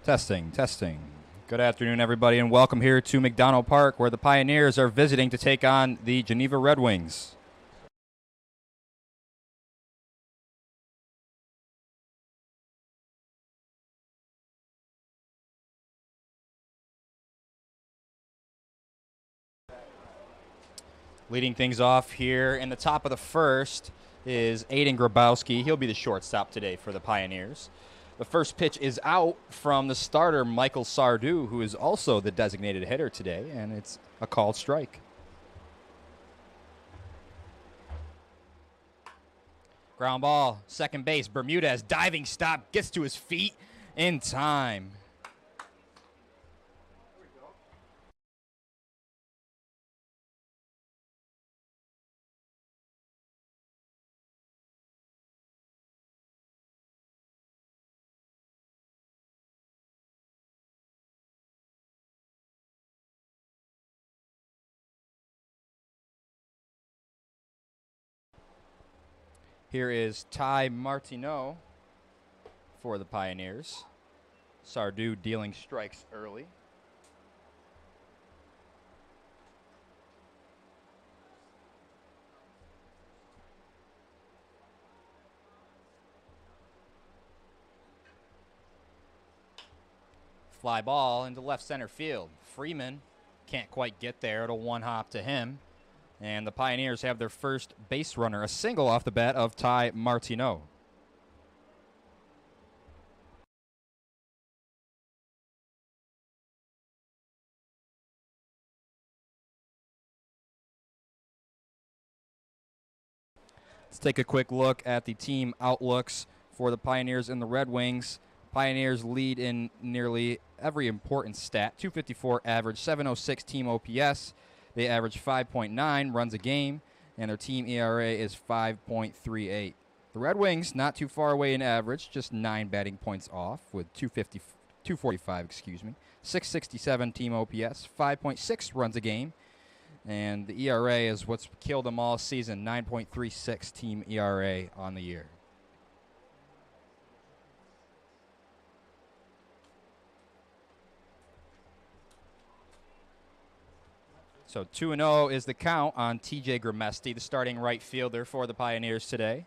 Testing, testing. Good afternoon, everybody, and welcome here to McDonough Park, where the Pioneers are visiting to take on the Geneva Redwings. Leading things off here in the top of the first is Aiden Grabowski. He'll be the shortstop today for the Pioneers. The first pitch is out from the starter, Michael Sardu, who is also the designated hitter today, and it's a called strike. Ground ball, second base, Bermudez, diving stop, gets to his feet in time. Here is Ty Martineau for the Pioneers. Sardu dealing strikes early. Fly ball into left center field. Freeman can't quite get there. It'll one hop to him. And the Pioneers have their first base runner, a single off the bat of Ty Martineau. Let's take a quick look at the team outlooks for the Pioneers and the Red Wings. Pioneers lead in nearly every important stat. 254 average, 706 team OPS. They average 5.9 runs a game, and their team ERA is 5.38. The Red Wings, not too far away in average, just 9 batting points off with 245, 667 team OPS, 5.6 runs a game, and the ERA is what's killed them all season, 9.36 team ERA on the year. So 2-0 is the count on TJ Gramesti, the starting right fielder for the Pioneers today.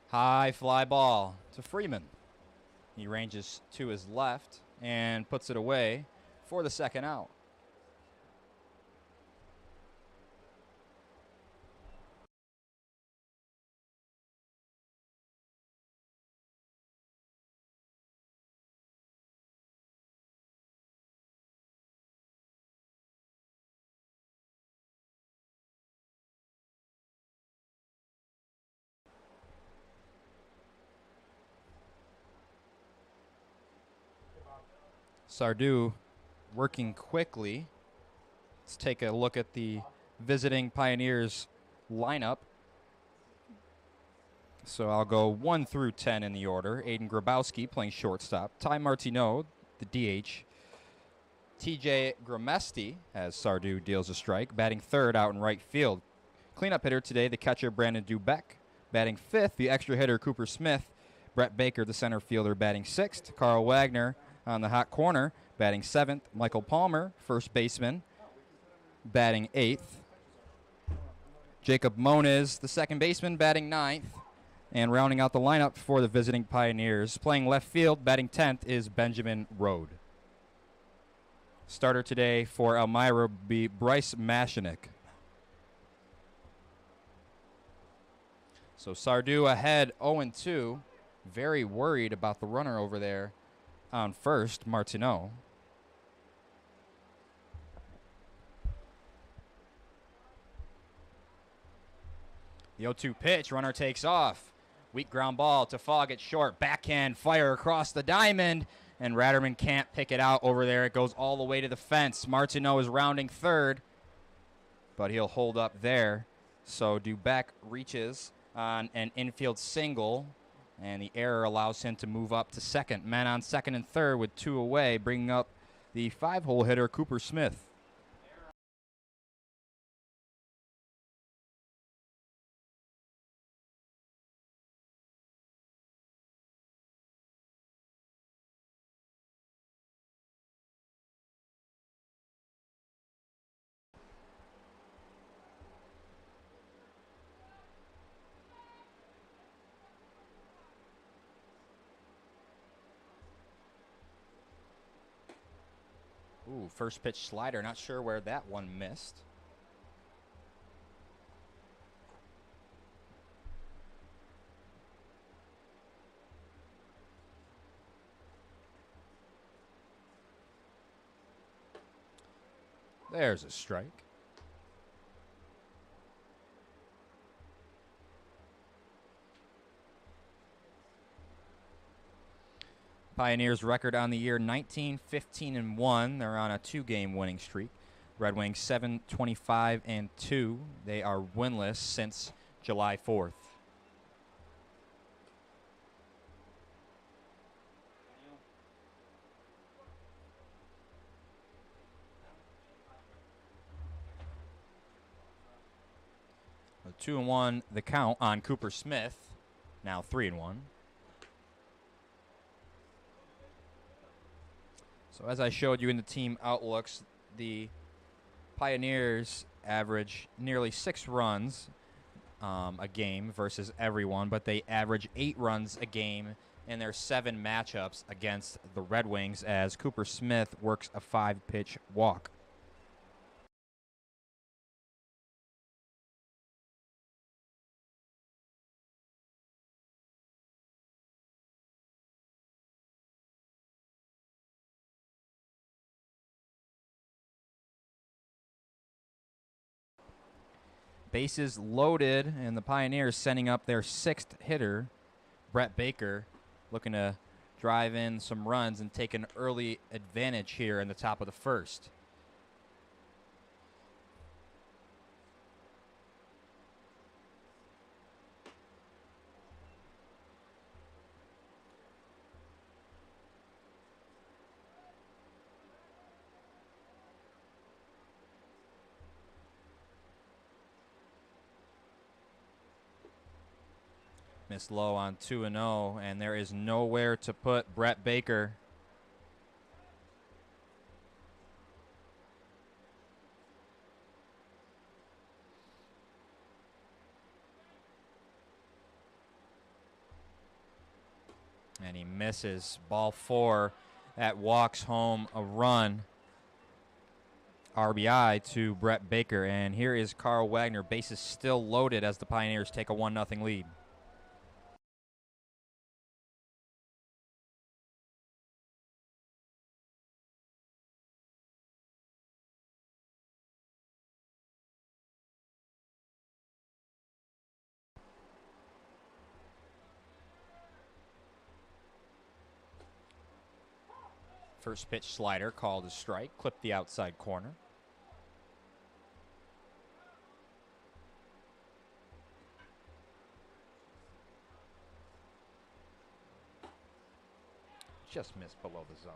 High fly ball to Freeman. He ranges to his left and puts it away for the second out. Sardu working quickly. Let's take a look at the visiting Pioneers lineup. So I'll go 1 through 10 in the order. Aiden Grabowski playing shortstop. Ty Martineau, the DH. TJ Gramesti, as Sardu deals a strike, batting third out in right field. Cleanup hitter today, the catcher Brandon Dubeck. Batting fifth, the extra hitter Cooper Smith. Brett Baker, the center fielder, batting sixth. Carl Wagner on the hot corner, batting seventh. Michael Palmer, first baseman, batting eighth. Jacob Moniz, the second baseman, batting ninth. And rounding out the lineup for the visiting Pioneers, playing left field, batting 10th, is Benjamin Rode. Starter today for Elmira will be Bryce Mashinik. So Sardu ahead 0-2. Very worried about the runner over there on first, Martineau. The 0-2 pitch, runner takes off. Weak ground ball to Fogg at short. Backhand fire across the diamond, and Ratterman can't pick it out over there. It goes all the way to the fence. Martineau is rounding third, but he'll hold up there. So Dubeck reaches on an infield single, and the error allows him to move up to second. Men on second and third with 2 away, bringing up the 5-hole hitter, Cooper Smith. Ooh, first pitch slider. Not sure where that one missed. There's a strike. Pioneers record on the year 19-15-1. They're on a 2-game winning streak. Red Wings 7-25-2. They are winless since July 4th. A 2-1 the count on Cooper Smith. Now 3-1. So as I showed you in the team outlooks, the Pioneers average nearly 6 runs a game versus everyone, but they average 8 runs a game in their 7 matchups against the Red Wings as Cooper Smith works a 5-pitch walk. Bases loaded, and the Pioneers sending up their 6th hitter, Brett Baker, looking to drive in some runs and take an early advantage here in the top of the first. Missed low on 2-0, and there is nowhere to put Brett Baker. And he misses. Ball 4. That walks home a run. RBI to Brett Baker. And here is Carl Wagner. Bases still loaded as the Pioneers take a 1-0 lead. First pitch slider called a strike, clipped the outside corner. Just missed below the zone.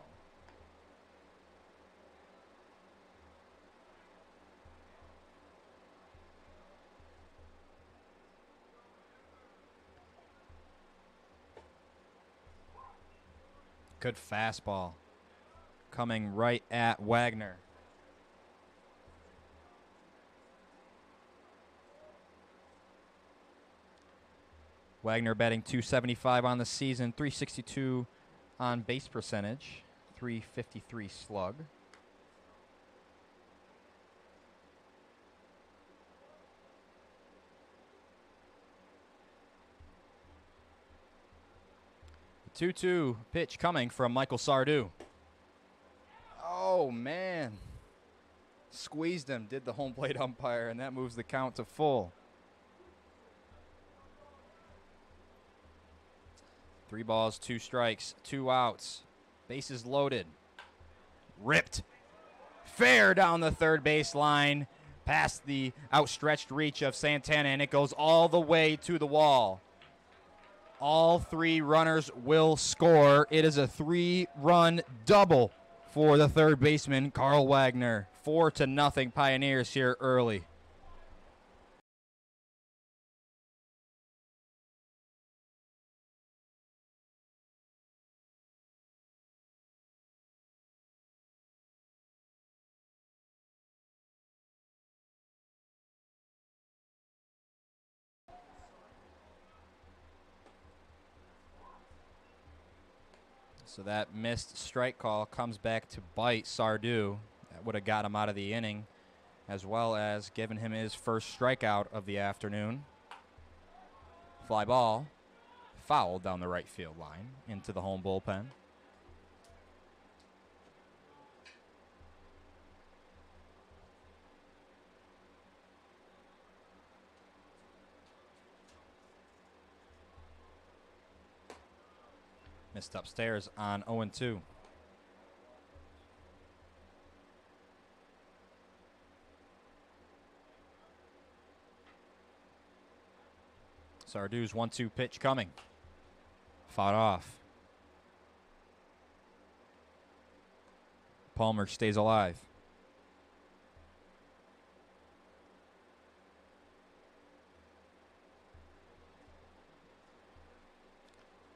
Good fastball. Coming right at Wagner. Wagner batting .275 on the season, .362 on base percentage, .353 slug. The 2-2 pitch coming from Michael Sardou. Oh, man. Squeezed him, did the home plate umpire, and that moves the count to full. 3 balls, 2 strikes, 2 outs. Bases loaded. Ripped. Fair down the third base line, past the outstretched reach of Santana, and it goes all the way to the wall. All 3 runners will score. It is a 3-run double for the third baseman, Carl Wagner. 4-0 Pioneers here early. So that missed strike call comes back to bite Sardu. That would have got him out of the inning, as well as given him his first strikeout of the afternoon. Fly ball, foul down the right field line into the home bullpen. Missed upstairs on 0-2. Sardu's 1-2 pitch coming. Fought off. Palmer stays alive.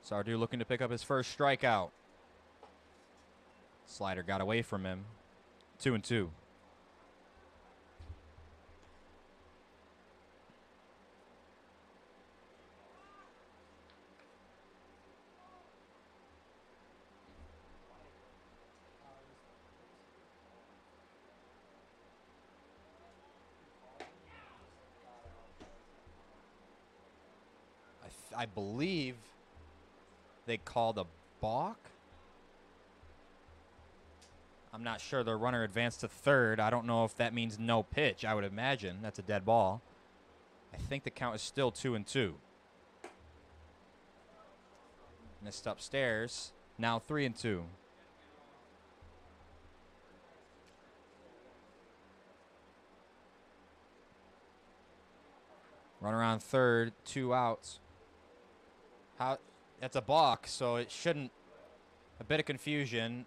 Sardu looking to pick up his first strikeout. Slider got away from him. 2-2. I believe they called a balk. I'm not sure. The runner advanced to third. I don't know if that means no pitch. I would imagine that's a dead ball. I think the count is still 2-2. Missed upstairs. Now 3-2. Runner on third, 2 outs. That's a balk, so it shouldn't. A bit of confusion.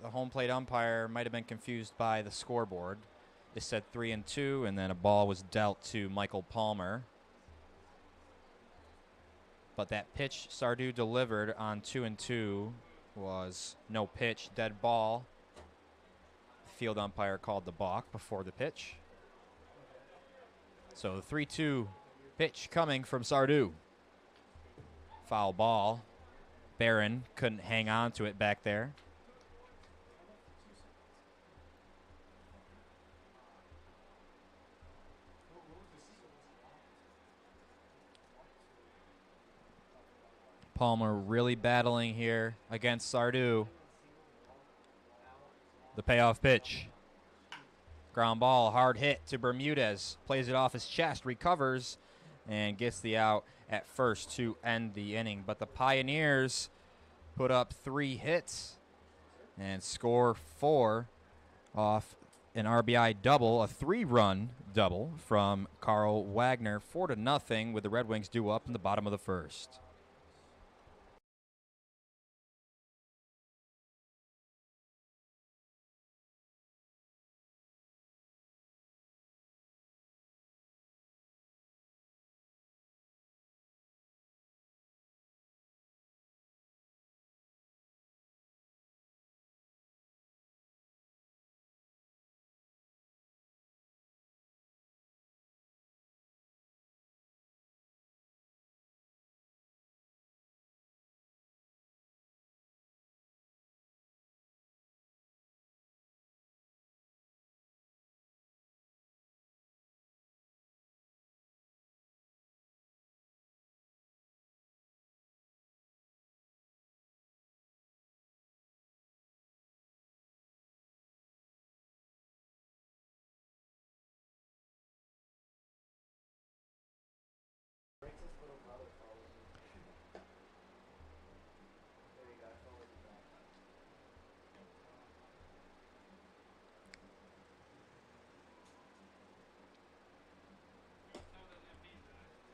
The home plate umpire might have been confused by the scoreboard. They said 3-2, and then a ball was dealt to Michael Palmer. But that pitch Sardu delivered on 2-2 was no pitch, dead ball. The field umpire called the balk before the pitch. So the 3-2 pitch coming from Sardu. Foul ball. Barron couldn't hang on to it back there. Palmer really battling here against Sardu. The payoff pitch. Ground ball, hard hit to Bermudez. Plays it off his chest, recovers, and gets the out at first to end the inning. But the Pioneers put up 3 hits and score 4 off an RBI double, a 3-run double from Carl Wagner. 4-0 with the Red Wings due up in the bottom of the first.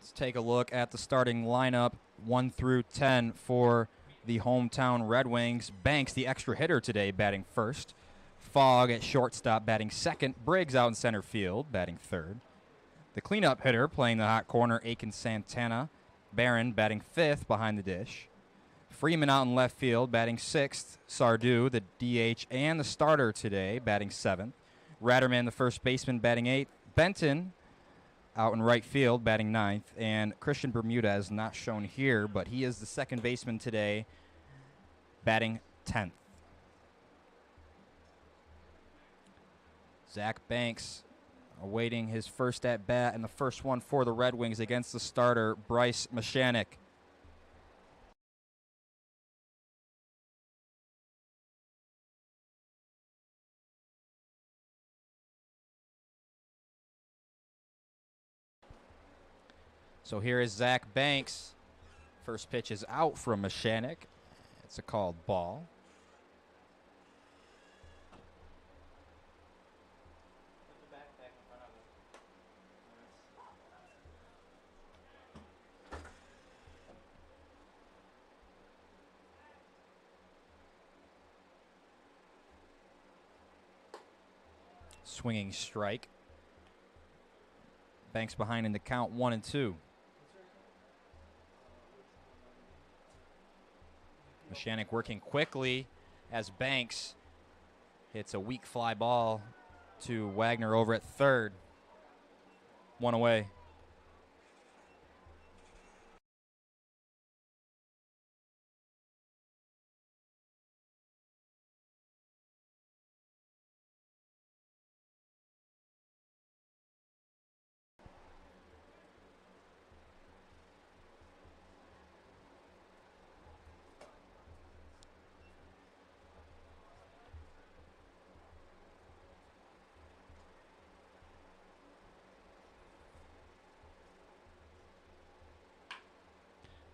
Let's take a look at the starting lineup, 1 through 10 for the hometown Red Wings. Banks, the extra hitter today, batting first. Fogg at shortstop, batting second. Briggs out in center field, batting third. The cleanup hitter playing the hot corner, Aiken Santana. Barron batting fifth behind the dish. Freeman out in left field, batting sixth. Sardu, the DH and the starter today, batting seventh. Ratterman, the first baseman, batting eighth. Benton out in right field, batting ninth. And Christian Bermudez, not shown here, but he is the second baseman today, batting 10th. Zach Banks awaiting his first at-bat, and the first one for the Red Wings against the starter, Bryce Mashanik. So here is Zach Banks. First pitch is out from Mashanik. It's a called ball. Swinging strike. Banks behind in the count, 1-2. Mashanik working quickly as Banks hits a weak fly ball to Wagner over at third. One away.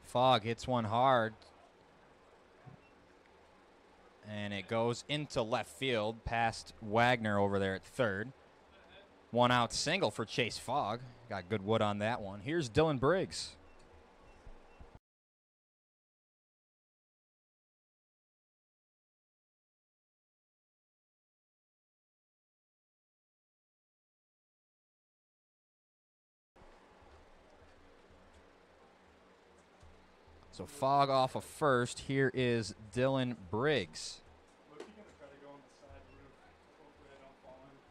Fogg hits one hard, and it goes into left field past Wagner over there at third. One out single for Chase Fogg. Got good wood on that one. Here's Dylan Briggs. So Fogg off of first. Here is Dylan Briggs.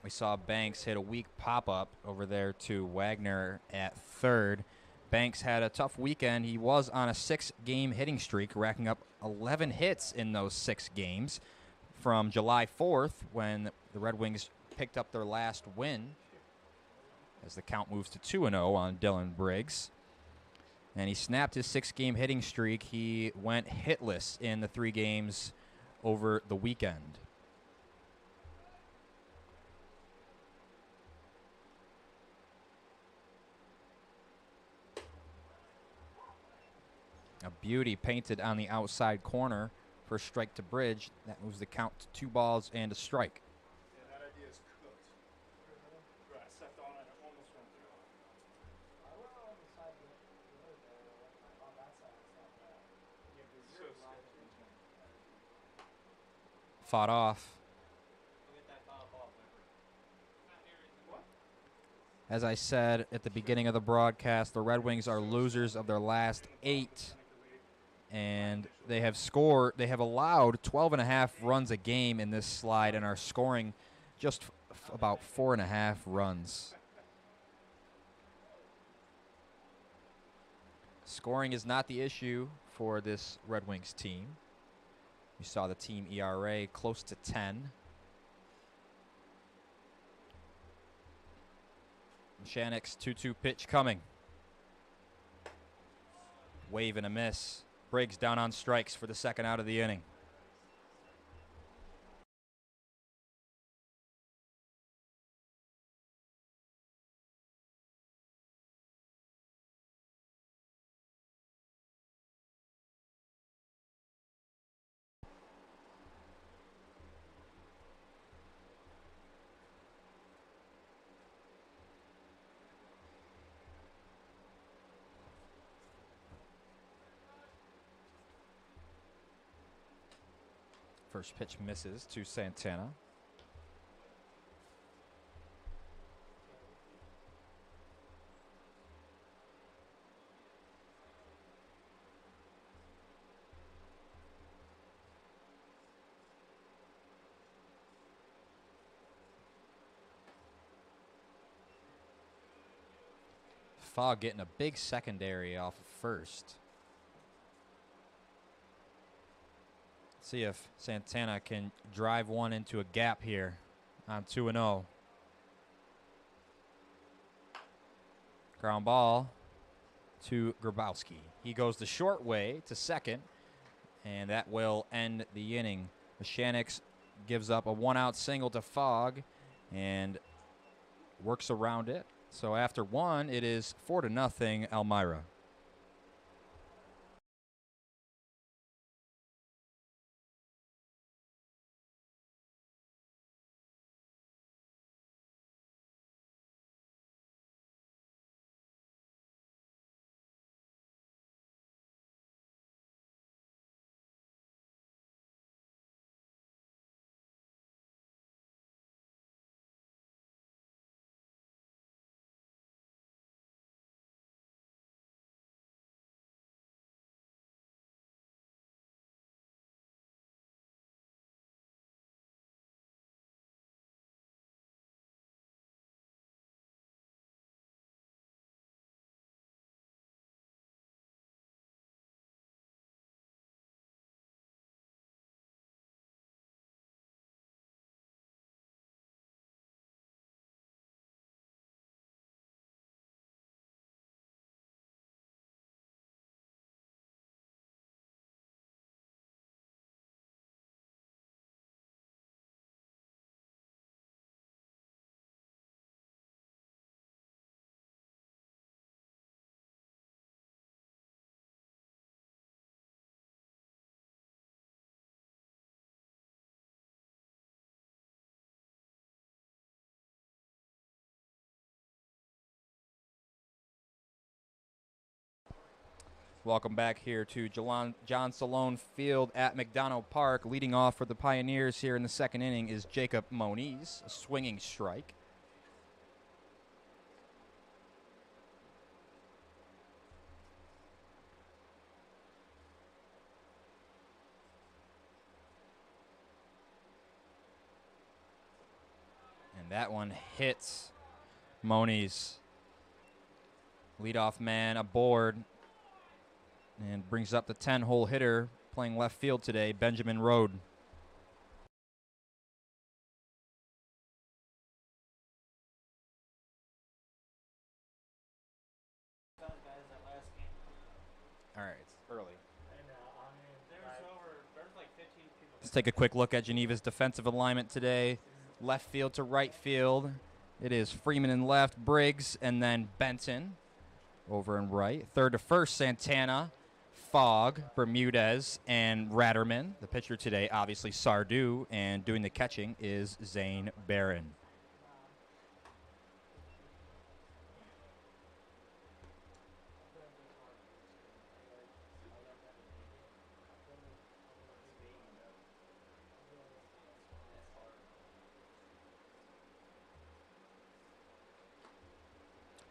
We saw Banks hit a weak pop-up over there to Wagner at third. Banks had a tough weekend. He was on a 6-game hitting streak, racking up 11 hits in those 6 games from July 4th when the Red Wings picked up their last win as the count moves to 2-0 on Dylan Briggs. And he snapped his 6-game hitting streak. He went hitless in the 3 games over the weekend. A beauty painted on the outside corner for strike to Bridge. That moves the count to 2 balls and a strike. Yeah, that idea is cooked. Right, I stepped on it and almost went through. I went on the side of the road there, on that side, it's not bad. Yeah, but you're sketchy. Fought off. As I said at the beginning of the broadcast, the Red Wings are losers of their last 8. And they have allowed 12.5 runs a game in this slide and are scoring just about 4.5 runs. Scoring is not the issue for this Red Wings team. We saw the team ERA close to 10. Mashanik's 2-2 pitch coming. Wave and a miss. Briggs down on strikes for the second out of the inning. First pitch misses to Santana. Fogg getting a big secondary off of first. See if Santana can drive one into a gap here on 2-0. Ground ball to Grabowski. He goes the short way to second, and that will end the inning. Mechanics gives up a one-out single to Fogg and works around it. So after one, it is 4-0 Elmira. Welcome back here to John Salone Field at McDonough Park. Leading off for the Pioneers here in the second inning is Jacob Moniz, a swinging strike. And that one hits Moniz. Leadoff man aboard. And brings up the 10-hole hitter playing left field today, Benjamin Rode. All right, it's early. Let's take a quick look at Geneva's defensive alignment today. Left field to right field. It is Freeman in left, Briggs, and then Benton over in right. Third to first, Santana, Fogg, Bermudez, and Ratterman. The pitcher today, obviously Sardou, and doing the catching is Zane Barron.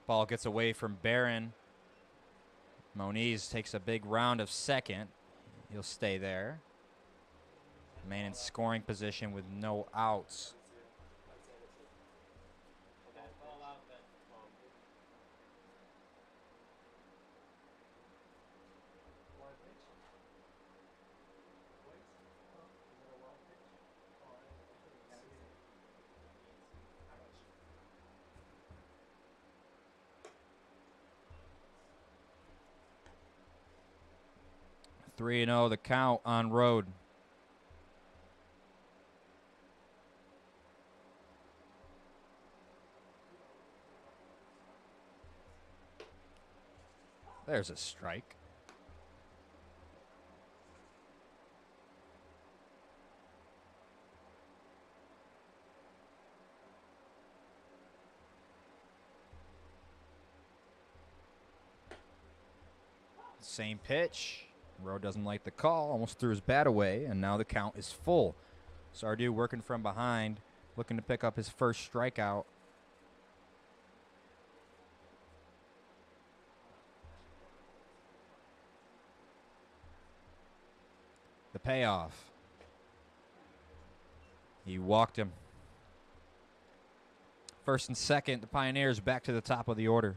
Ball gets away from Barron. Moniz takes a big round of second. He'll stay there. Man in scoring position with no outs. Three and 0 the count on Road. There's a strike. Same pitch. Rowe doesn't like the call, almost threw his bat away, and now the count is full. Sardou working from behind, looking to pick up his first strikeout. The payoff. He walked him. First and second, the Pioneers back to the top of the order.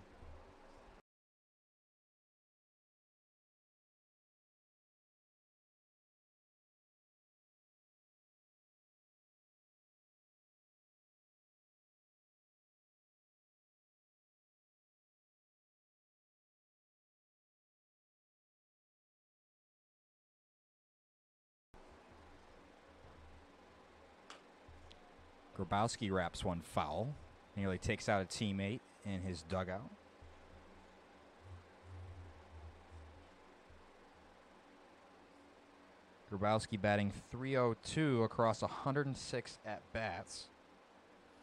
Grabowski wraps one foul. Nearly takes out a teammate in his dugout. Grabowski batting .302 across 106 at-bats.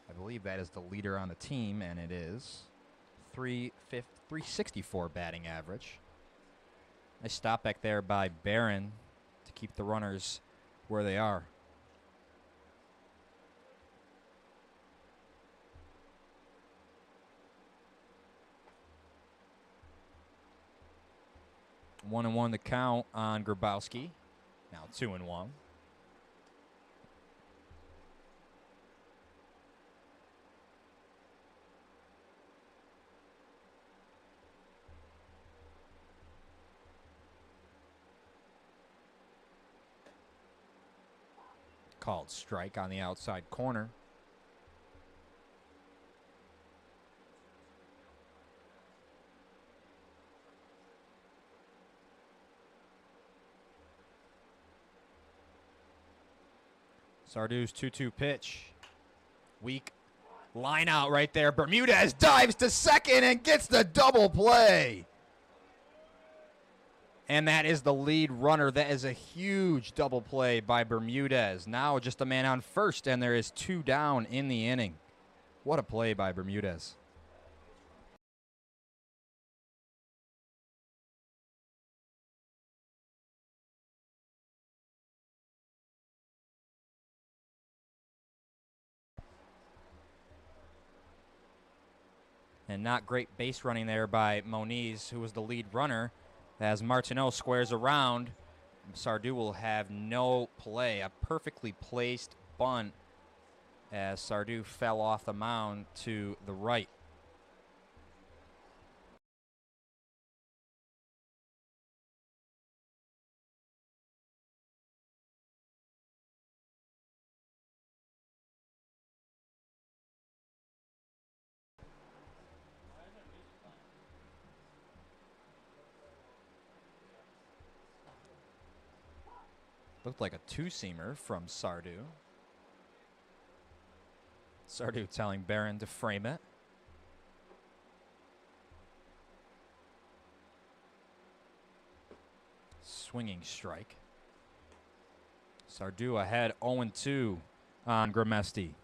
I believe that is the leader on the team, and it is. 364 batting average. Nice stop back there by Barron to keep the runners where they are. One and one the count on Grabowski. Now 2-1. Called strike on the outside corner. Sardou's 2-2 pitch. Weak line out right there. Bermudez dives to second and gets the double play. And that is the lead runner. That is a huge double play by Bermudez. Now just a man on first, and there is 2 down in the inning. What a play by Bermudez. And not great base running there by Moniz, who was the lead runner. As Martineau squares around, Sardou will have no play. A perfectly placed bunt as Sardou fell off the mound to the right. Looked like a two-seamer from Sardou. Sardou telling Barron to frame it. Swinging strike. Sardou ahead 0-2 on Gramesti.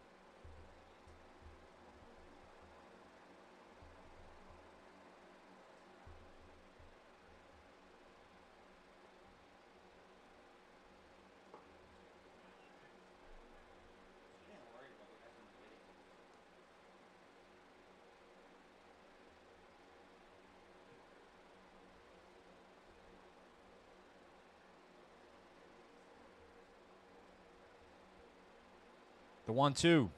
The 1-2.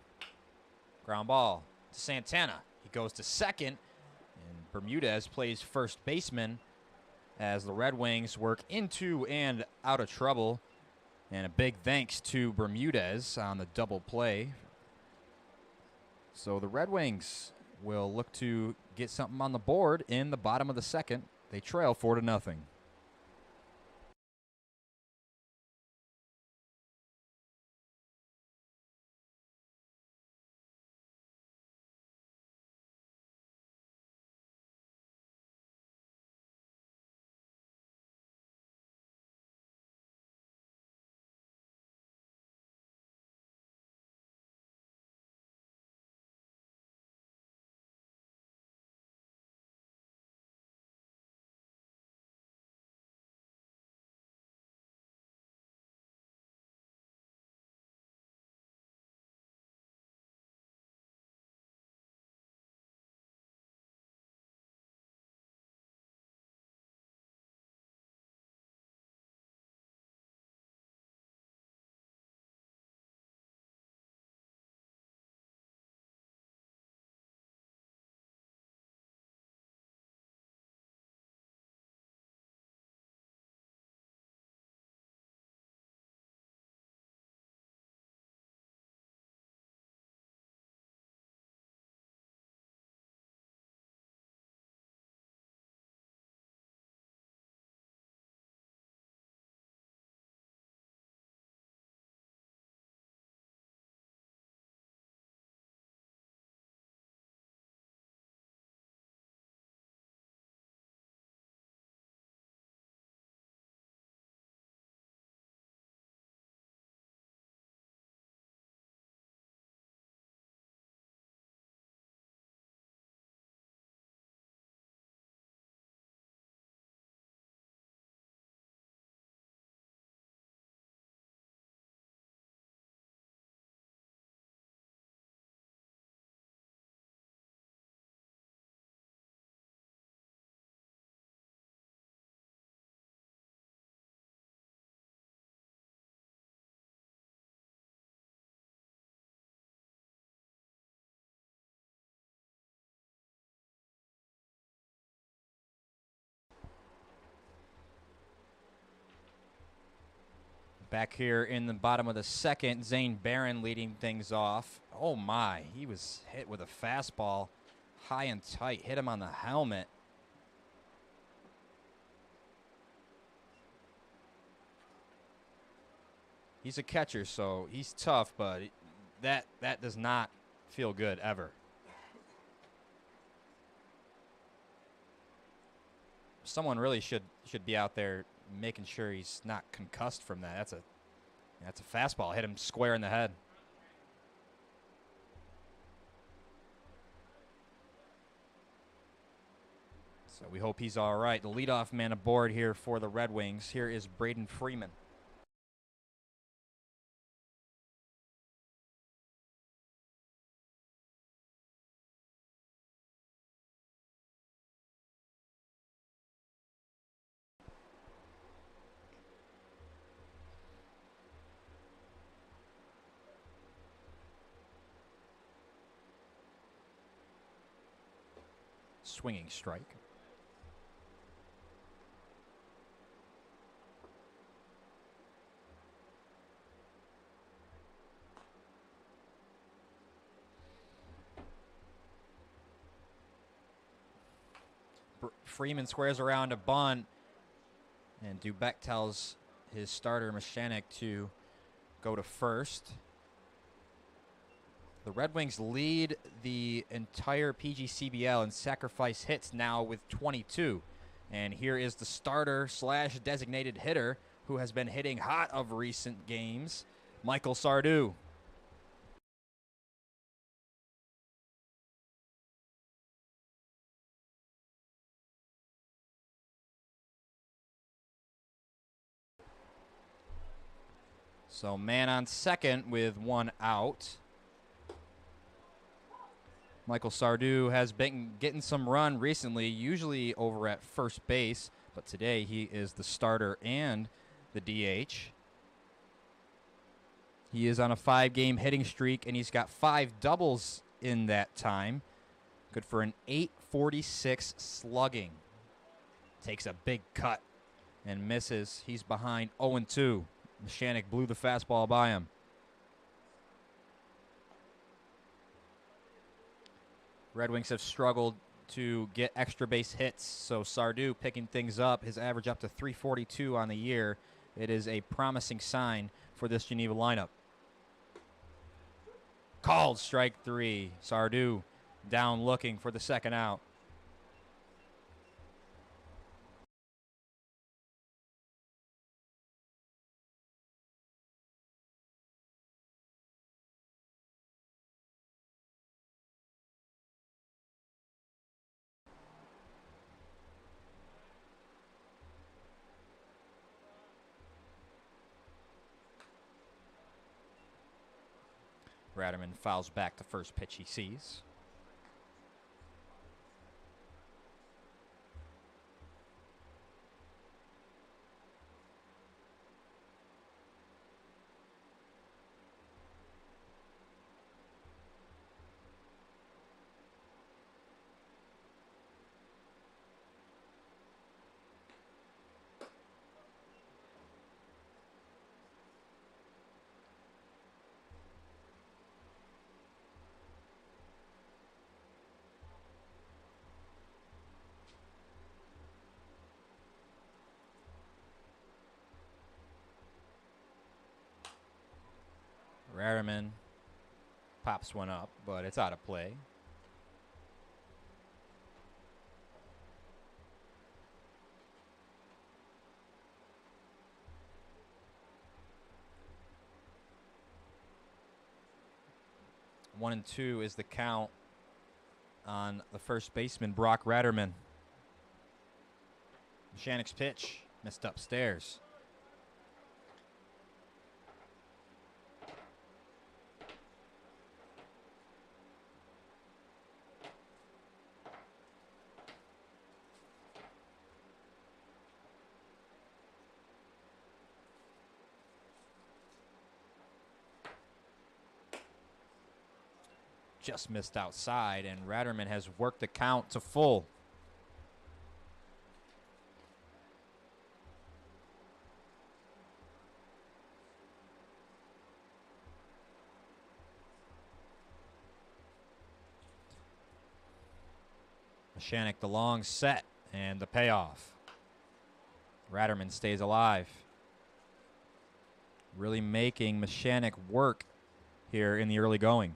Ground ball to Santana. He goes to second, and Bermudez plays first baseman as the Red Wings work into and out of trouble. And a big thanks to Bermudez on the double play. So the Red Wings will look to get something on the board in the bottom of the second. They trail 4-0. Back here in the bottom of the second, Zane Barron leading things off. Oh my, he was hit with a fastball high and tight, hit him on the helmet. He's a catcher, so he's tough, but that does not feel good ever. Someone really should be out there making sure he's not concussed from that. That's a fastball. Hit him square in the head. So we hope he's all right. The leadoff man aboard here for the Red Wings. Here is Braden Freeman. Swinging strike. Freeman squares around a bunt, and Dubek tells his starter Mashanek to go to first. The Red Wings lead the entire PGCBL in sacrifice hits now with 22. And here is the starter slash designated hitter who has been hitting hot of recent games, Michael Sardou. So man on second with one out. Michael Sardou has been getting some run recently, usually over at first base, but today he is the starter and the DH. He is on a 5-game hitting streak, and he's got 5 doubles in that time. Good for an .846 slugging. Takes a big cut and misses. He's behind 0-2. Mashanek blew the fastball by him. Red Wings have struggled to get extra base hits, so Sardou picking things up, his average up to .342 on the year. It is a promising sign for this Geneva lineup. Called strike 3. Sardou down looking for the second out. Ratterman fouls back the first pitch he sees. Ratterman pops one up, but it's out of play. One and two is the count on the first baseman, Brock Ratterman. Mashanek's pitch missed upstairs. Just missed outside, and Ratterman has worked the count to full. Mechanic the long set and the payoff. Ratterman stays alive. Really making Mechanic work here in the early going.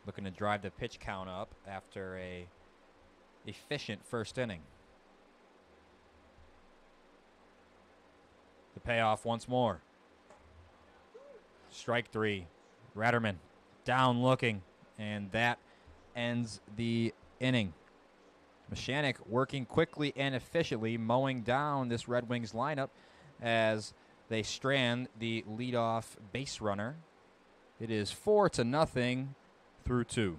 Looking to drive the pitch count up after a efficient first inning. The payoff once more. Strike three. Ratterman down looking, and that ends the inning. Mechanic working quickly and efficiently, mowing down this Red Wings lineup as they strand the leadoff base runner. It is 4-0 through 2.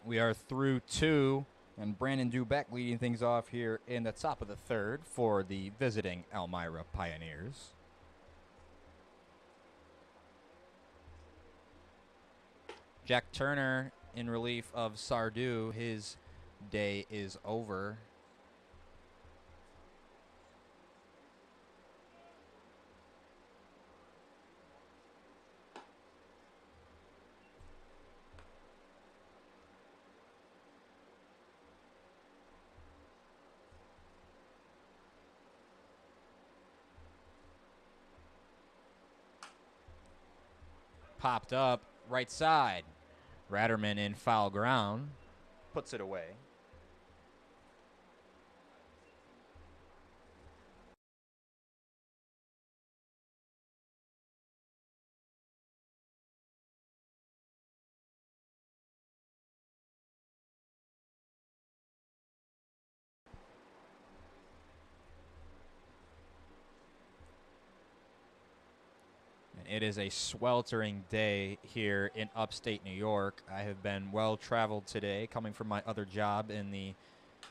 We are through 2, and Brandon Dubeck leading things off here in the top of the third for the visiting Elmira Pioneers. Jack Turner in relief of Sardou. His day is over. Popped up right side. Ratterman in foul ground. Puts it away. It is a sweltering day here in upstate New York. I have been well traveled today, coming from my other job in the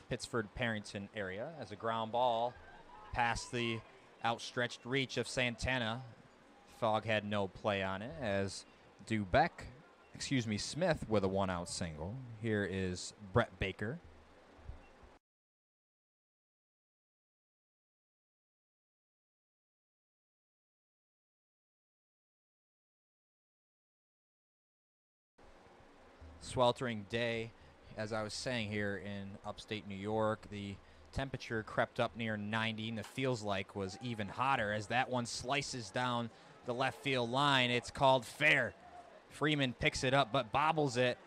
Pittsford-Parrington area, as a ground ball past the outstretched reach of Santana. Fogg had no play on it, as Smith with a one-out single. Here is Brett Baker. sweltering day. As I was saying, here in upstate New York, the temperature crept up near 90, and it feels like was even hotter as that one slices down the left field line. It's called fair. Freeman picks it up but bobbles it,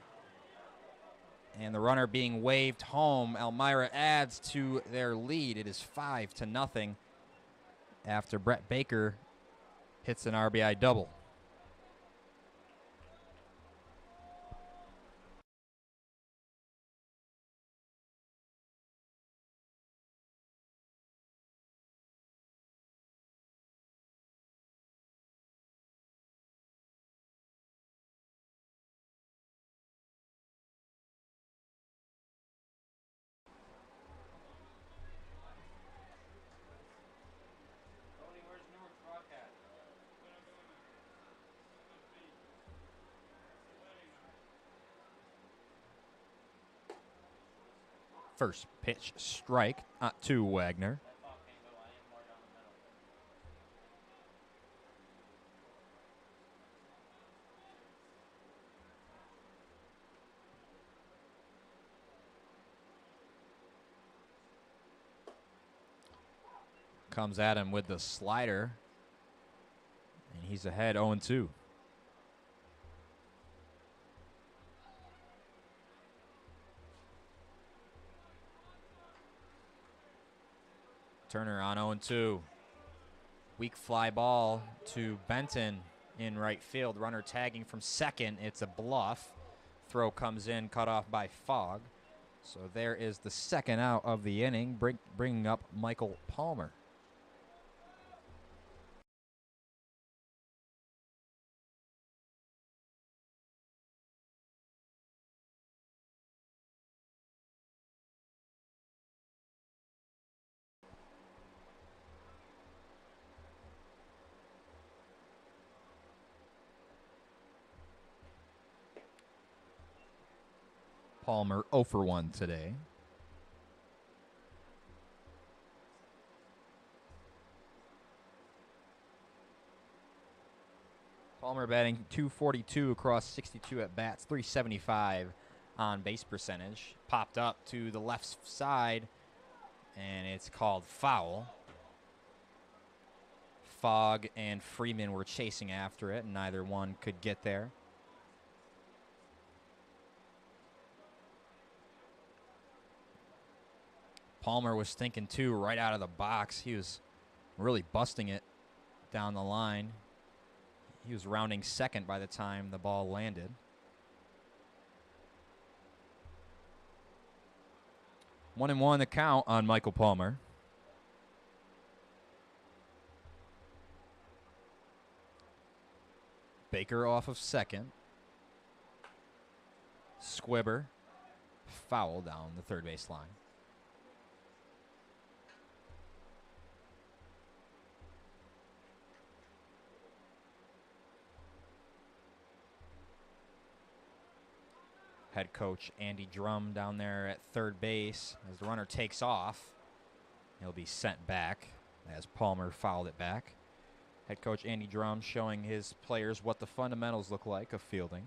and the runner being waved home. Elmira adds to their lead. It is 5-0 after Brett Baker hits an RBI double. First pitch strike to Wagner. Comes at him with the slider, and he's ahead 0-2. Turner on 0-2. Weak fly ball to Benton in right field. Runner tagging from second. It's a bluff. Throw comes in, cut off by Fogg. So there is the second out of the inning, bringing up Michael Palmer. Palmer 0 for 1 today. Palmer batting .242 across 62 at bats, .375 on base percentage. Popped up to the left side, and it's called foul. Fogg and Freeman were chasing after it, and neither one could get there. Palmer was thinking too right out of the box. He was really busting it down the line. He was rounding second by the time the ball landed. One and one the count on Michael Palmer. Baker off of second. Squibber foul down the third base line. Head coach Andy Drum down there at third base. As the runner takes off, he'll be sent back as Palmer fouled it back. Head coach Andy Drum showing his players what the fundamentals look like of fielding.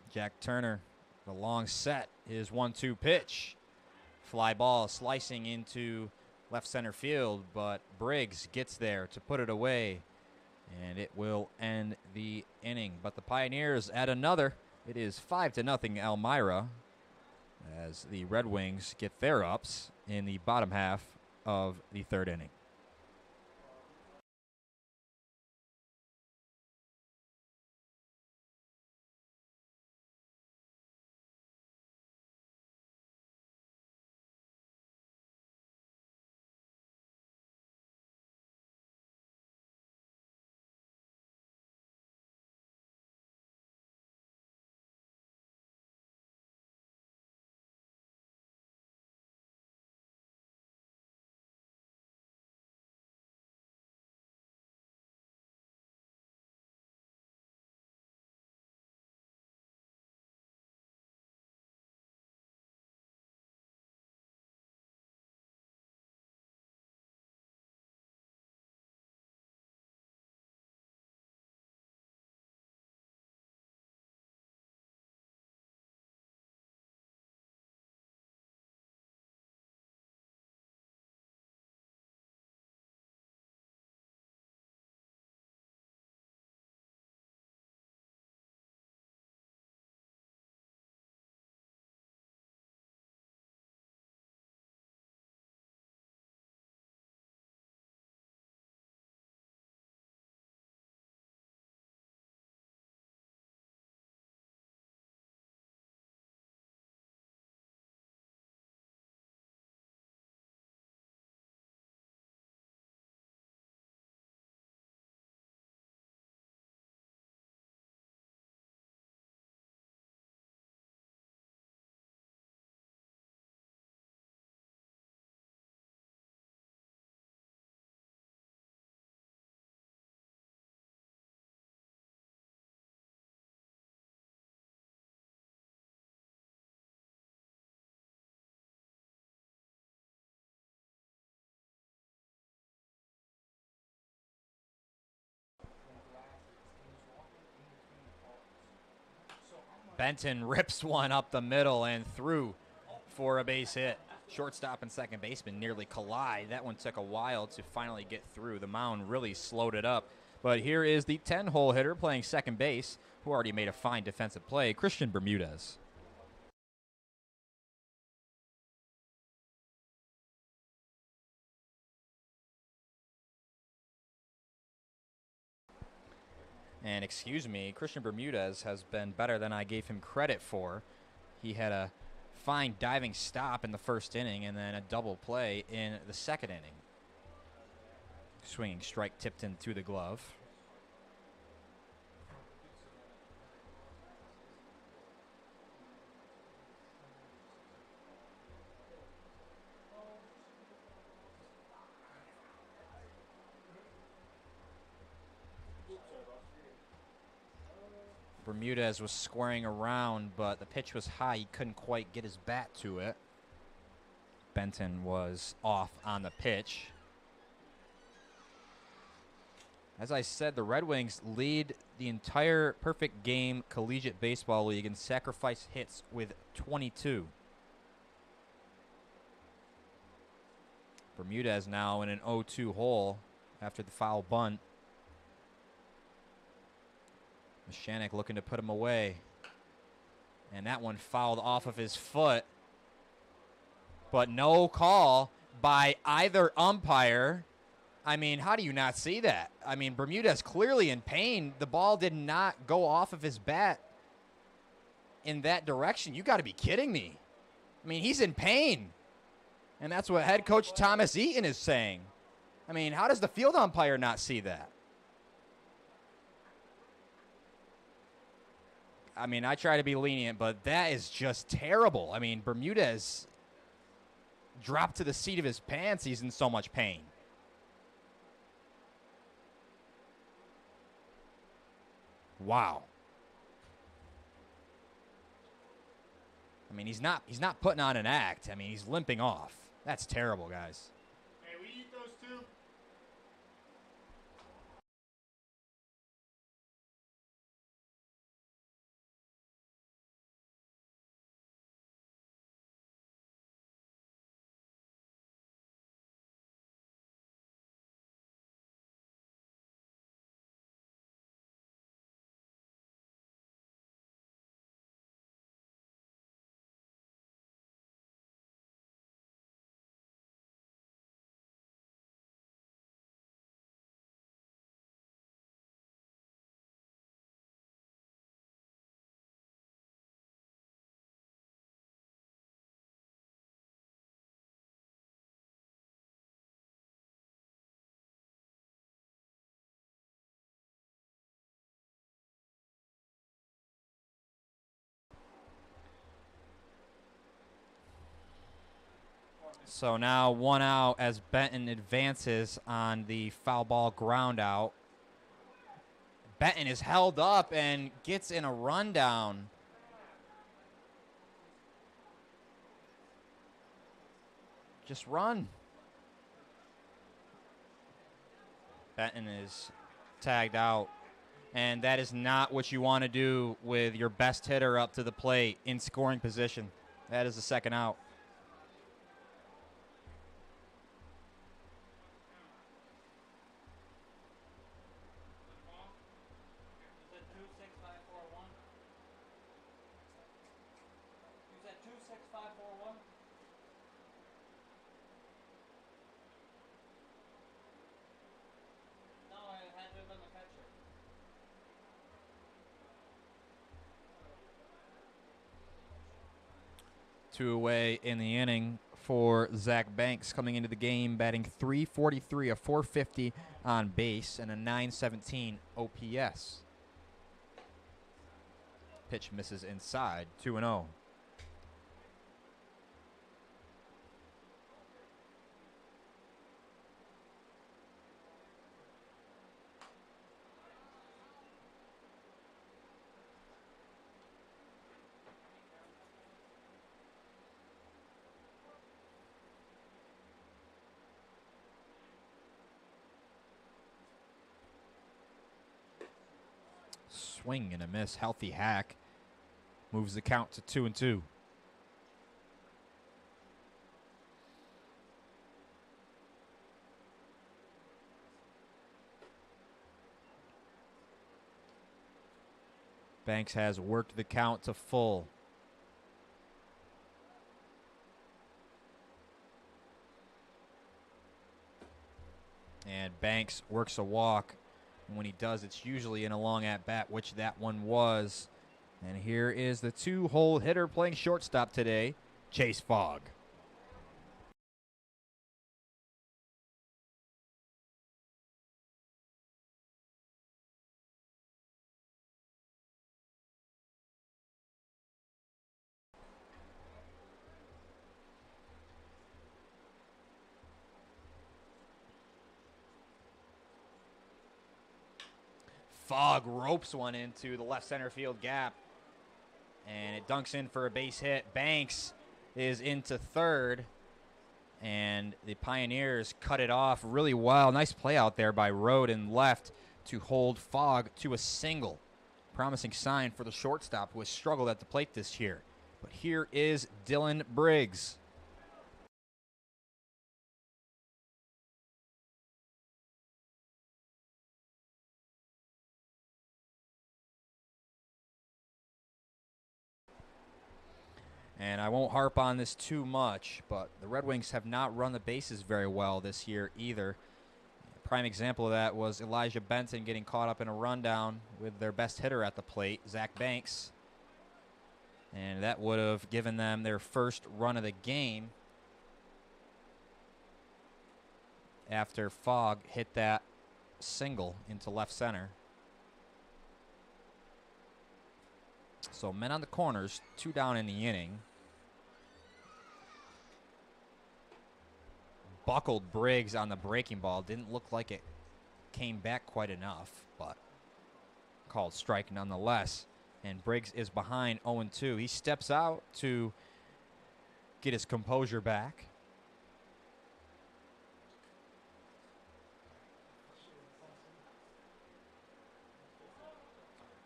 Jack Turner, the long set, his 1-2 pitch. Fly ball slicing into left center field, but Briggs gets there to put it away, and it will end the inning. But the Pioneers add another. It is 5-0 Elmira as the Red Wings get their ups in the bottom half of the third inning. Benton rips one up the middle and through for a base hit. Shortstop and second baseman nearly collide. That one took a while to finally get through. The mound really slowed it up. But here is the 10-hole hitter playing second base, who already made a fine defensive play, Christian Bermudez. And excuse me, Christian Bermudez has been better than I gave him credit for. He had a fine diving stop in the first inning and then a double play in the second inning. Swinging strike tipped in through the glove. Bermudez was squaring around, but the pitch was high. He couldn't quite get his bat to it. Benton was off on the pitch. As I said, the Red Wings lead the entire Perfect Game Collegiate Baseball League in sacrifice hits with 22. Bermudez now in an 0-2 hole after the foul bunt. Mashanek looking to put him away. And that one fouled off of his foot. But no call by either umpire. I mean, how do you not see that? I mean, Bermudez clearly in pain. The ball did not go off of his bat in that direction. You got to be kidding me. I mean, he's in pain. And that's what head coach Thomas Eaton is saying. I mean, how does the field umpire not see that? I mean, I try to be lenient, but that is just terrible. I mean, Bermudez dropped to the seat of his pants. He's in so much pain. Wow. I mean, he's not putting on an act. I mean, he's limping off. That's terrible, guys. Hey, we eat those two? So now 1 out as Benton advances on the foul ball ground out. Benton is held up and gets in a rundown. Just run. Benton is tagged out. And that is not what you want to do with your best hitter up to the plate in scoring position. That is the second out. Two away in the inning for Zach Banks, coming into the game batting .343, a .450 on base, and a .917 OPS. Pitch misses inside, 2-0. Swing and a miss, healthy hack. Moves the count to 2-2. Banks has worked the count to full. And Banks works a walk. And when he does, it's usually in a long at-bat, which that one was. And here is the two-hole hitter playing shortstop today, Chase Fogg. Fogg ropes one into the left center field gap. And it dunks in for a base hit. Banks is into third. And the Pioneers cut it off really well. Nice play out there by Rode and left to hold Fogg to a single. Promising sign for the shortstop who has struggled at the plate this year. But here is Dylan Briggs. And I won't harp on this too much, but the Red Wings have not run the bases very well this year either. A prime example of that was Elijah Benton getting caught up in a rundown with their best hitter at the plate, Zach Banks. And that would have given them their first run of the game after Fogg hit that single into left center. So men on the corners, 2 down in the inning. Buckled Briggs on the breaking ball. Didn't look like it came back quite enough, but called strike nonetheless. And Briggs is behind 0-2. He steps out to get his composure back.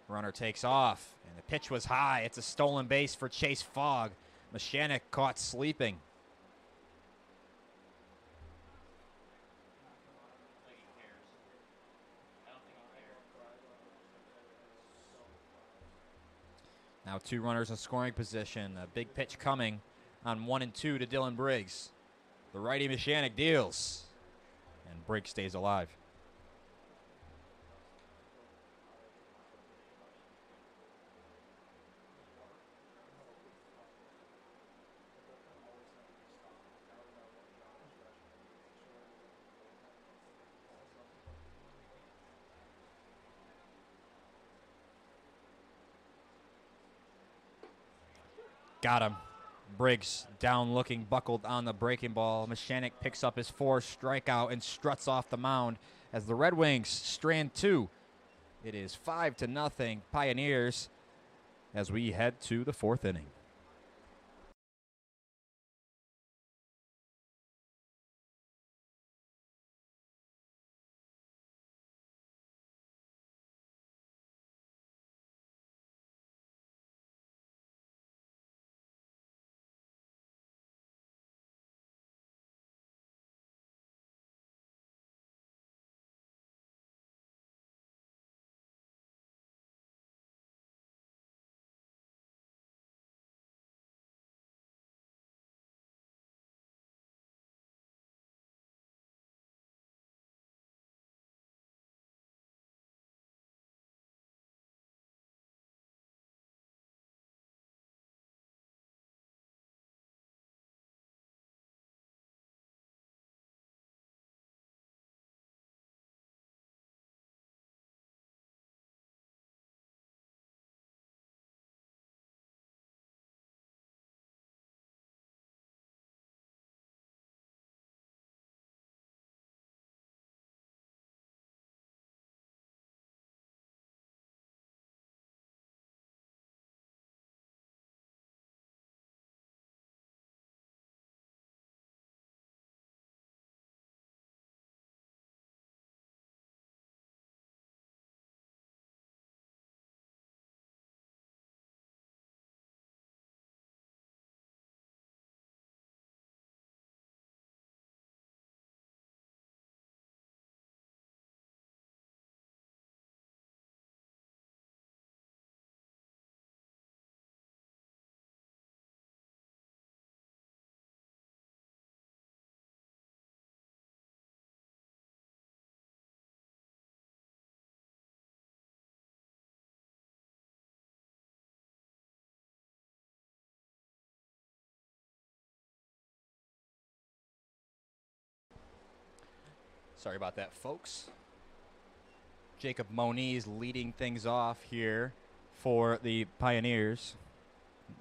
Runner takes off, and the pitch was high. It's a stolen base for Chase Fogg. Mashanek caught sleeping. Now 2 runners in scoring position. A big pitch coming on 1-2 to Dylan Briggs. The righty Mashanek deals, and Briggs stays alive. Got him. Briggs down looking, buckled on the breaking ball. Mashanek picks up his 4th strikeout and struts off the mound as the Red Wings strand 2. It is 5-0 Pioneers as we head to the 4th inning. Sorry about that, folks. Jacob Moniz leading things off here for the Pioneers.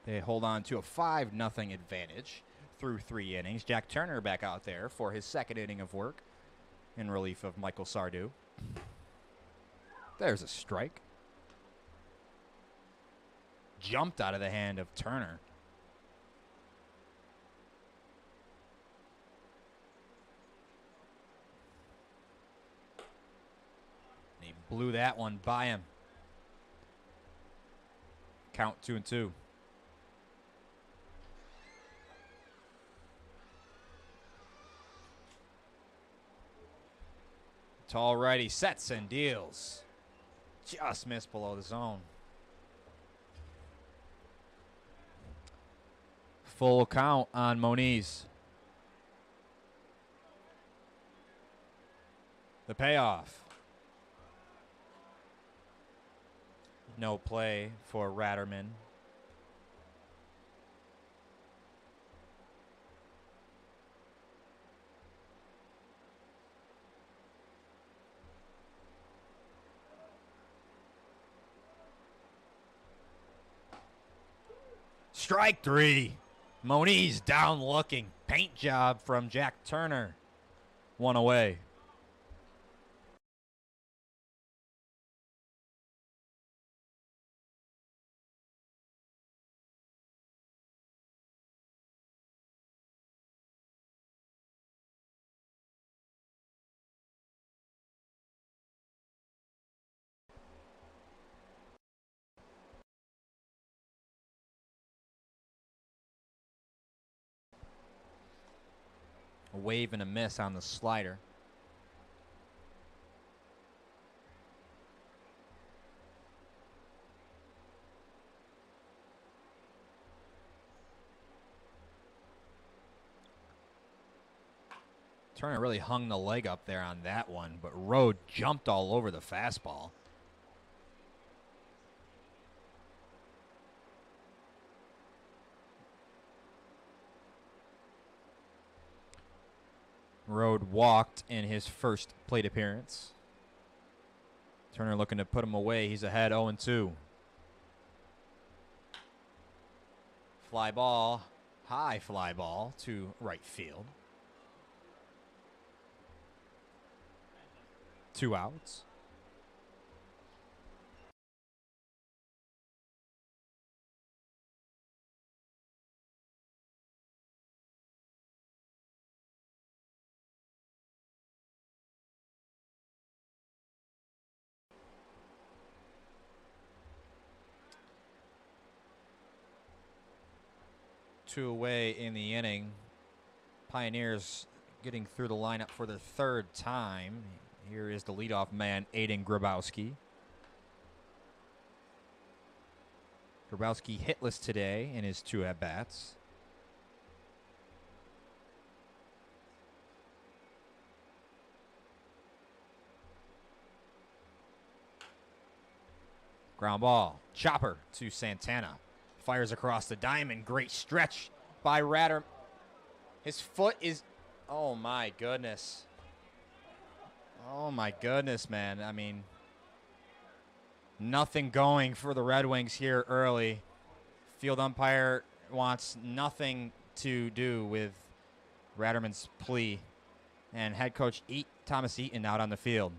They hold on to a 5-0 advantage through 3 innings. Jack Turner back out there for his 2nd inning of work in relief of Michael Sardu. There's a strike. Jumped out of the hand of Turner. And he blew that one by him. Count 2-2. Tall righty sets and deals. Just missed below the zone. Full count on Moniz. The payoff. No play for Ratterman. Strike 3. Moniz down looking. Paint job from Jack Turner. 1 away. A wave and a miss on the slider. Turner really hung the leg up there on that one, but Rode jumped all over the fastball. Rode walked in his first plate appearance. Turner looking to put him away. He's ahead 0-2. Fly ball, high fly ball to right field. 2 outs. Two away in the inning. Pioneers getting through the lineup for the 3rd time. Here is the leadoff man, Aiden Grabowski. Grabowski hitless today in his 2 at-bats. Ground ball. Chopper to Santana. Fires across the diamond. Great stretch by Ratter. His foot is... Oh, my goodness. Oh, my goodness, man. I mean, nothing going for the Red Wings here early. Field umpire wants nothing to do with Ratterman's plea. And head coach Thomas Eaton out on the field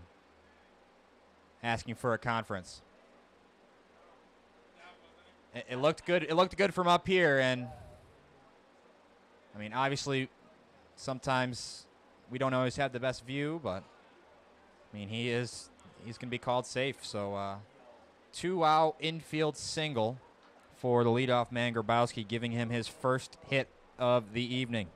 asking for a conference. It looked good. It looked good from up here, and I mean, obviously, sometimes we don't always have the best view, but I mean, he's going to be called safe. So, 2-out infield single for the leadoff man Grabowski, giving him his first hit of the evening.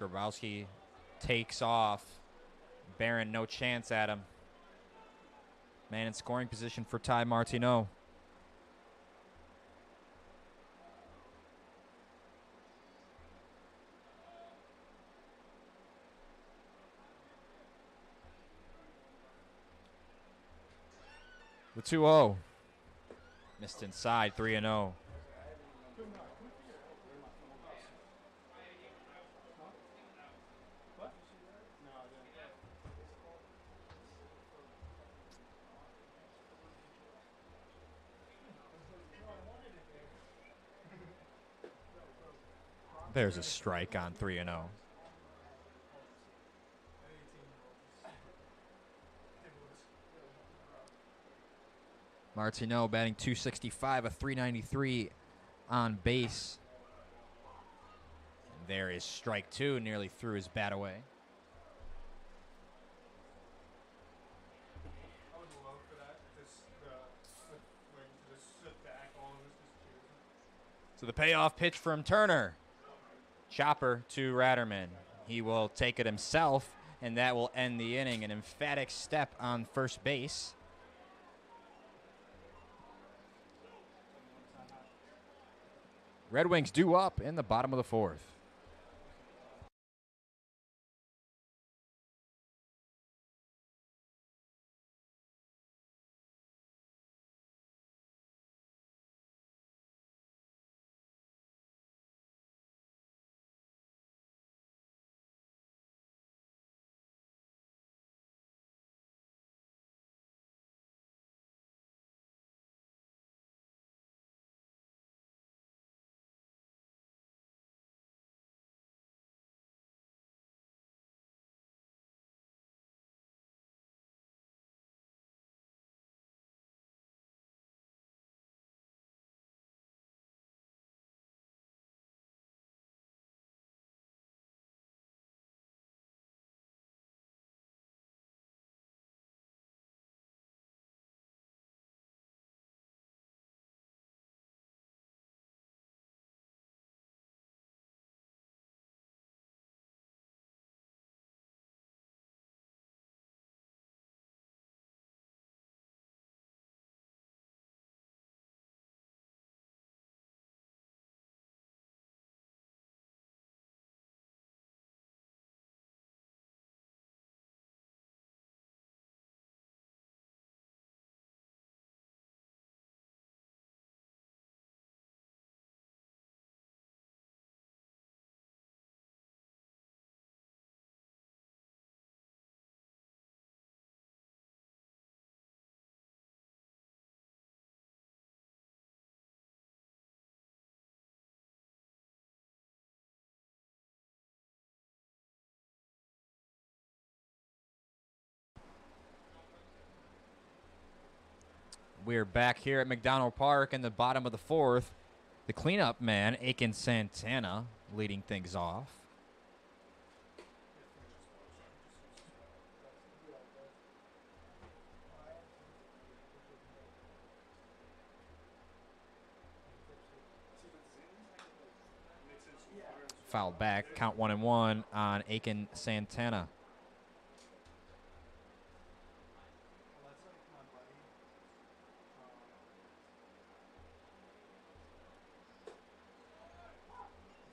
Grabowski takes off. Barron, no chance at him. Man in scoring position for Ty Martineau. The 2-0. Missed inside, 3-0. There's a strike on 3-0. Martineau batting .265, a .393 on base. And there is strike two, nearly threw his bat away. I would love for that. Just sit back, all of this just cheers. So the payoff pitch from Turner. Chopper to Ratterman. He will take it himself, and that will end the inning. An emphatic step on first base. Red Wings due up in the bottom of the fourth. We're back here at McDonough Park in the bottom of the fourth. The cleanup man, Aiken Santana, leading things off. Fouled back, count 1-1 on Aiken Santana.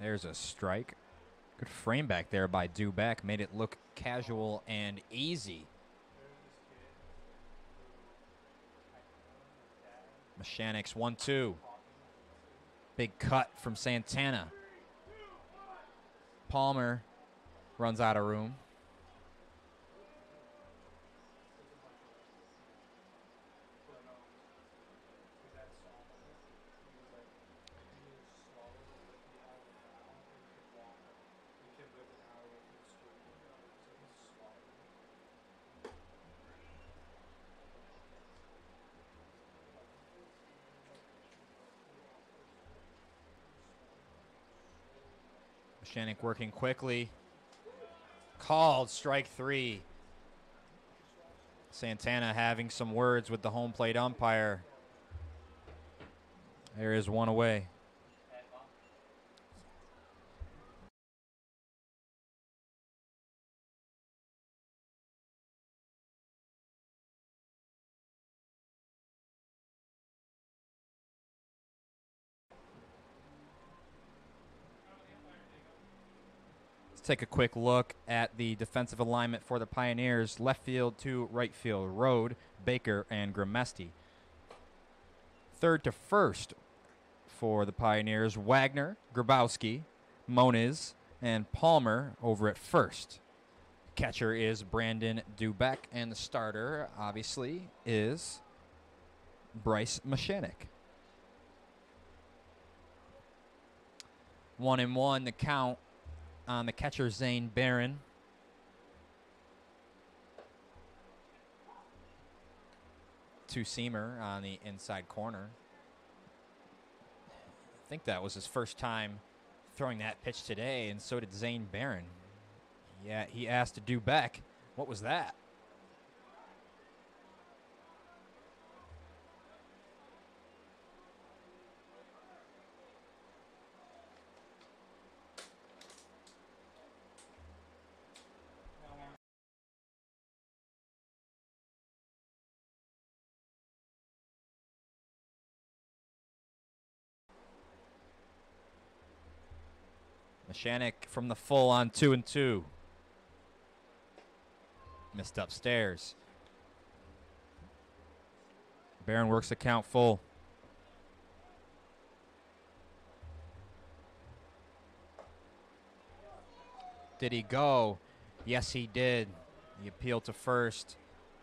There's a strike. Good frame back there by Dubeck. Made it look casual and easy. Mechanics 1-2. Big cut from Santana. Palmer runs out of room. Shannick working quickly. Called strike three. Santana having some words with the home plate umpire. There is one away. take a quick look at the defensive alignment for the Pioneers. Left field to right field, Rode, Baker, and Gramesti. Third to first for the Pioneers, Wagner, Grabowski, Moniz, and Palmer over at first. Catcher is Brandon Dubeck, and the starter, obviously, is Bryce Mashanik. 1-1 the count on the catcher, Zane Barron. Two-seamer on the inside corner. I think that was his first time throwing that pitch today, and so did Zane Barron. Yeah, he asked Dubeck, what was that? Mashanik from the full on 2-2. Missed upstairs. Barron works the count full. Did he go? Yes, he did. He appealed to first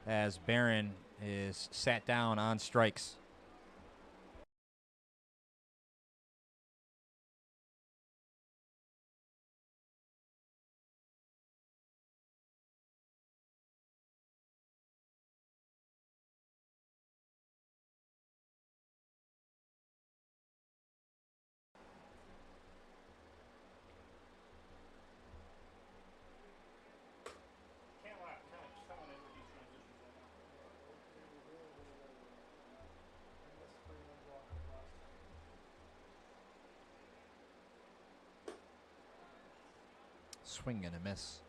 as Barron is sat down on strikes. Can't lie, I'm kind of telling it with these transitions right now. Swing and a miss.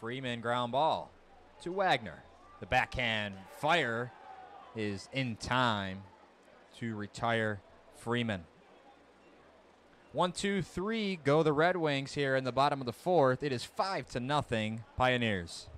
Freeman ground ball to Wagner. The backhand fire is in time to retire Freeman. 1-2-3 go the Red Wings here in the bottom of the fourth. It is 5-0 Pioneers.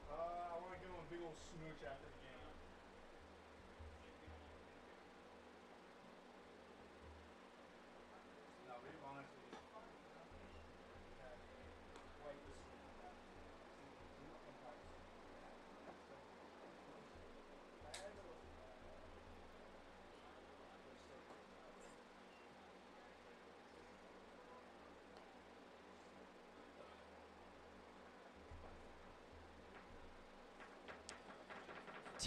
I want to give him a big old smooch after the game.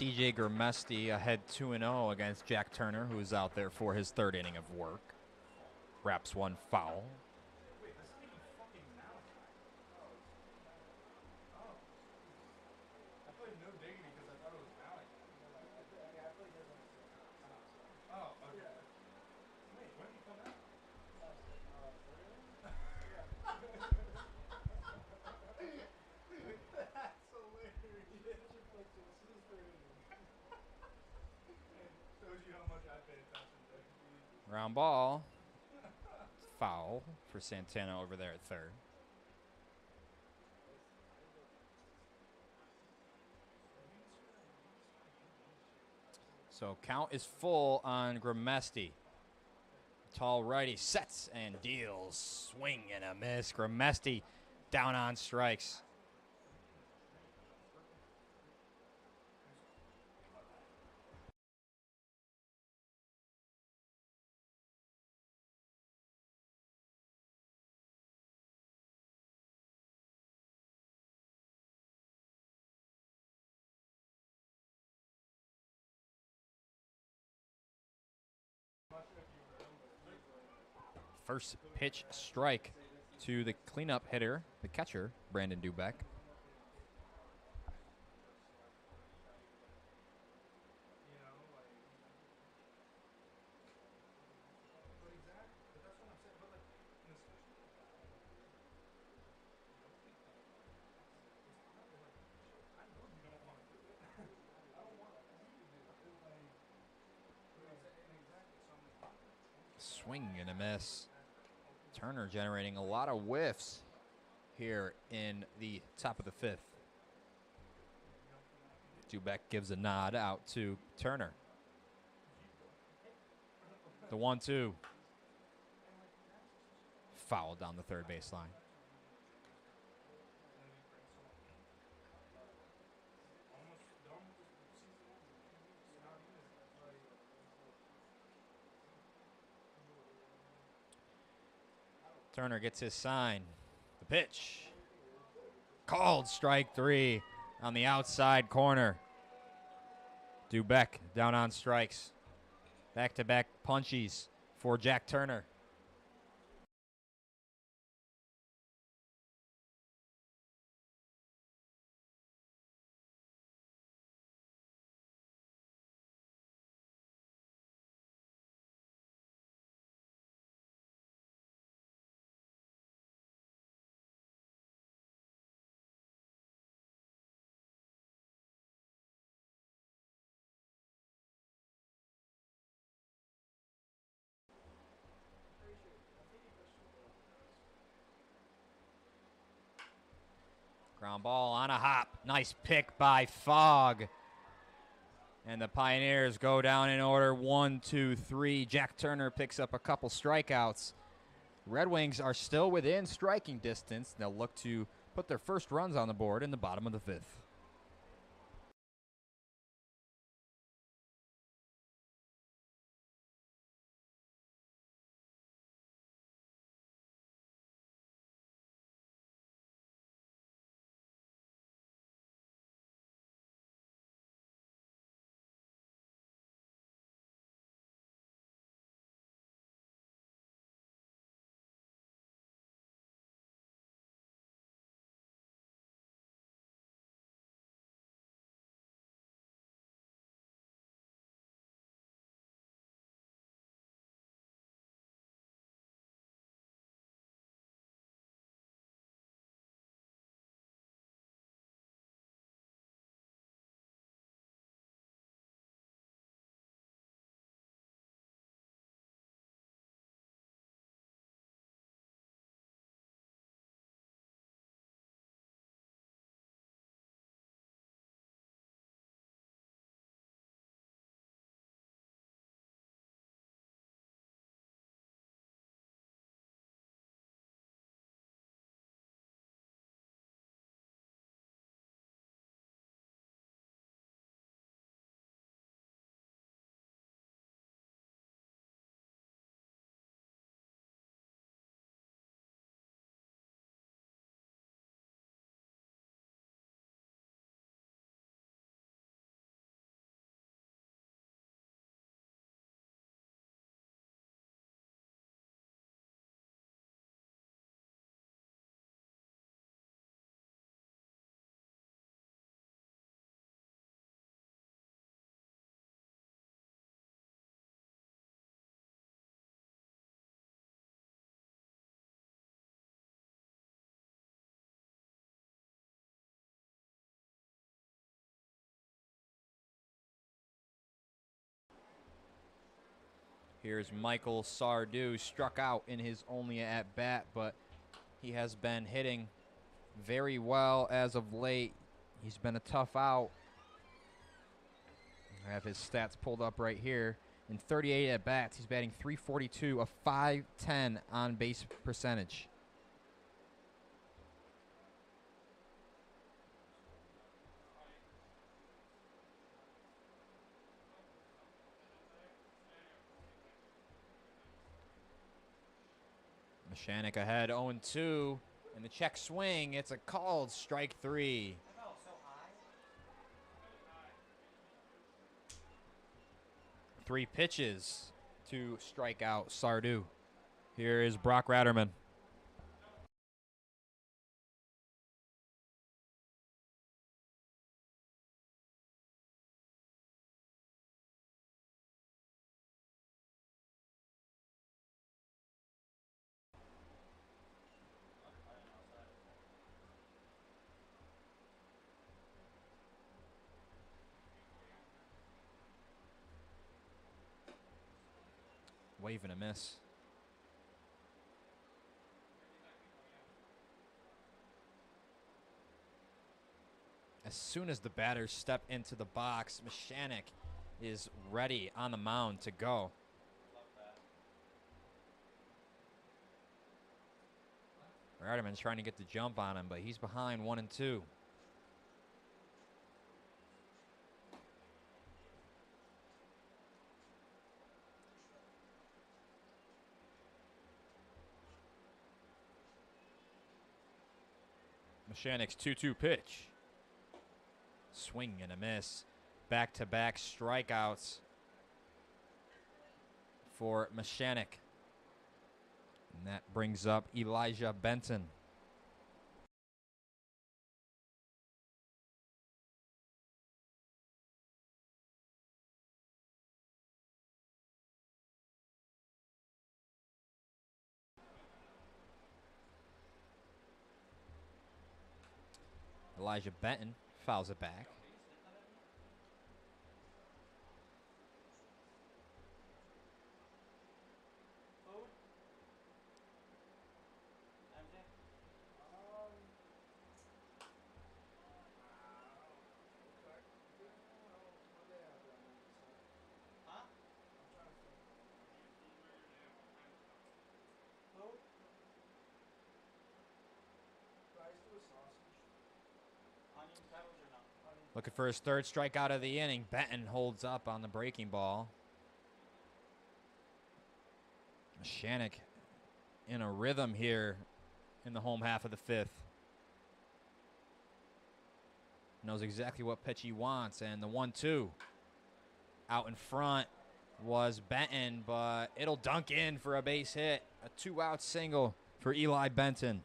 TJ Grimesti ahead 2-0 against Jack Turner, who's out there for his third inning of work. Wraps one foul. Wait, that's not even fucking Malachi. Oh. I played no diggity because I thought it was Malachi. Yeah, I played his on the same time. Oh, okay. Yeah. Wait, when did he come out? Third inning? Yeah. That's hilarious. This is third inning. And shows you how much I pay attention to. Round ball. Foul for Santana over there at third. So count is full on Grimesti. Tall righty sets and deals. Swing and a miss. Grimesti down on strikes. First pitch strike to the cleanup hitter, the catcher, Brandon Dubeck. Swing and a miss. Turner generating a lot of whiffs here in the top of the fifth. Dubeck gives a nod out to Turner. The 1-2. Foul down the third baseline. Turner gets his sign. The pitch. Called strike three on the outside corner. Dubeck down on strikes. Back-to-back punchies for Jack Turner. Ground ball on a hop. Nice pick by Fogg. And the Pioneers go down in order 1, 2, 3. Jack Turner picks up a couple strikeouts. Red Wings are still within striking distance. They'll look to put their first runs on the board in the bottom of the fifth. Here's Michael Sardu, struck out in his only at-bat, but he has been hitting very well as of late. He's been a tough out. I have his stats pulled up right here. In 38 at-bats, he's batting .342, a .510 on-base percentage. Mechanic ahead, 0-2, and the check swing. It's a called strike 3. 3 pitches to strike out Sardu. Here is Brock Ratterman. Wave and a miss. As soon as the batters step into the box, Mechanic is ready on the mound to go. Ratterman's trying to get the jump on him, but he's behind 1-2. Mechanic's 2-2 pitch. Swing and a miss. Back-to-back strikeouts for Mechanic. And that brings up Elijah Benton. Elijah Benton fouls it back. Looking for his third strikeout of the inning. Benton holds up on the breaking ball. Mechanic in a rhythm here in the home half of the fifth. Knows exactly what pitch he wants, and the 1-2 out in front was Benton, but it'll dunk in for a base hit. A 2-out single for Eli Benton.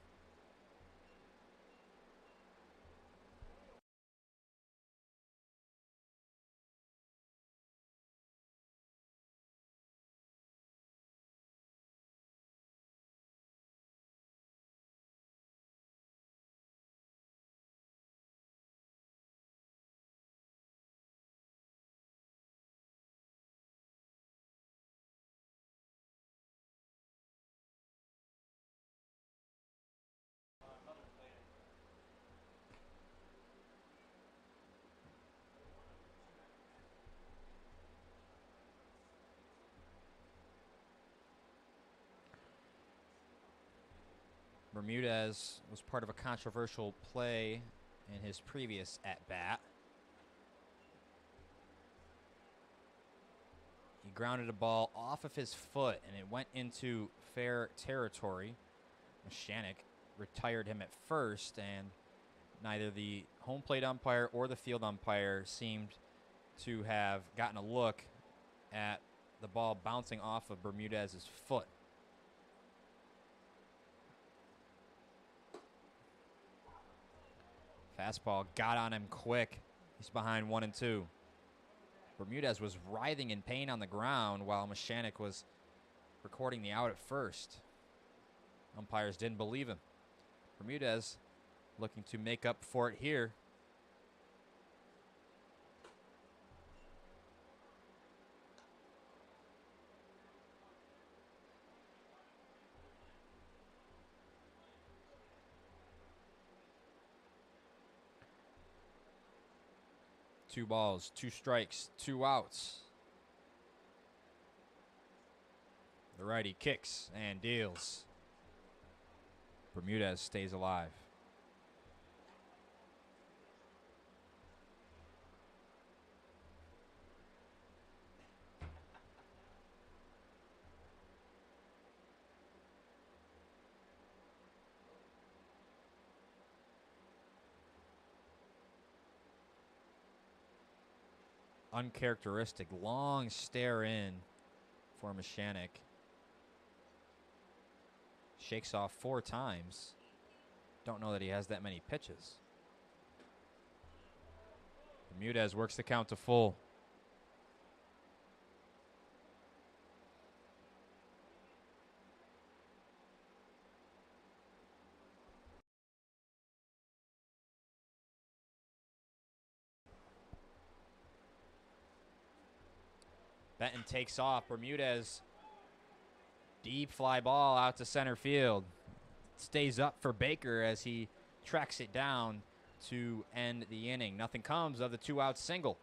Bermudez was part of a controversial play in his previous at-bat. He grounded a ball off of his foot, and it went into fair territory. Mechanic retired him at first, and neither the home plate umpire or the field umpire seemed to have gotten a look at the ball bouncing off of Bermudez's foot. Fastball got on him quick. He's behind 1-2. Bermudez was writhing in pain on the ground while Mechanic was recording the out at first. Umpires didn't believe him. Bermudez looking to make up for it here. 2 balls, 2 strikes, 2 outs. The righty kicks and deals. Bermudez stays alive. Uncharacteristic long stare in for Mechanic. Shakes off 4 times. Don't know that he has that many pitches. Bermudez works the count to full. Benton takes off. Bermudez, deep fly ball out to center field. Stays up for Baker as he tracks it down to end the inning. Nothing comes of the 2-out single.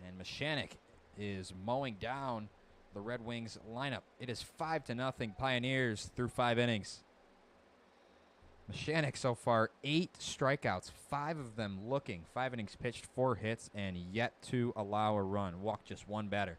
And Mechanic is mowing down the Red Wings lineup. It is 5-0 Pioneers through 5 innings. Mechanic so far 8 strikeouts, 5 of them looking. 5 innings pitched, 4 hits, and yet to allow a run. Walked just 1 batter.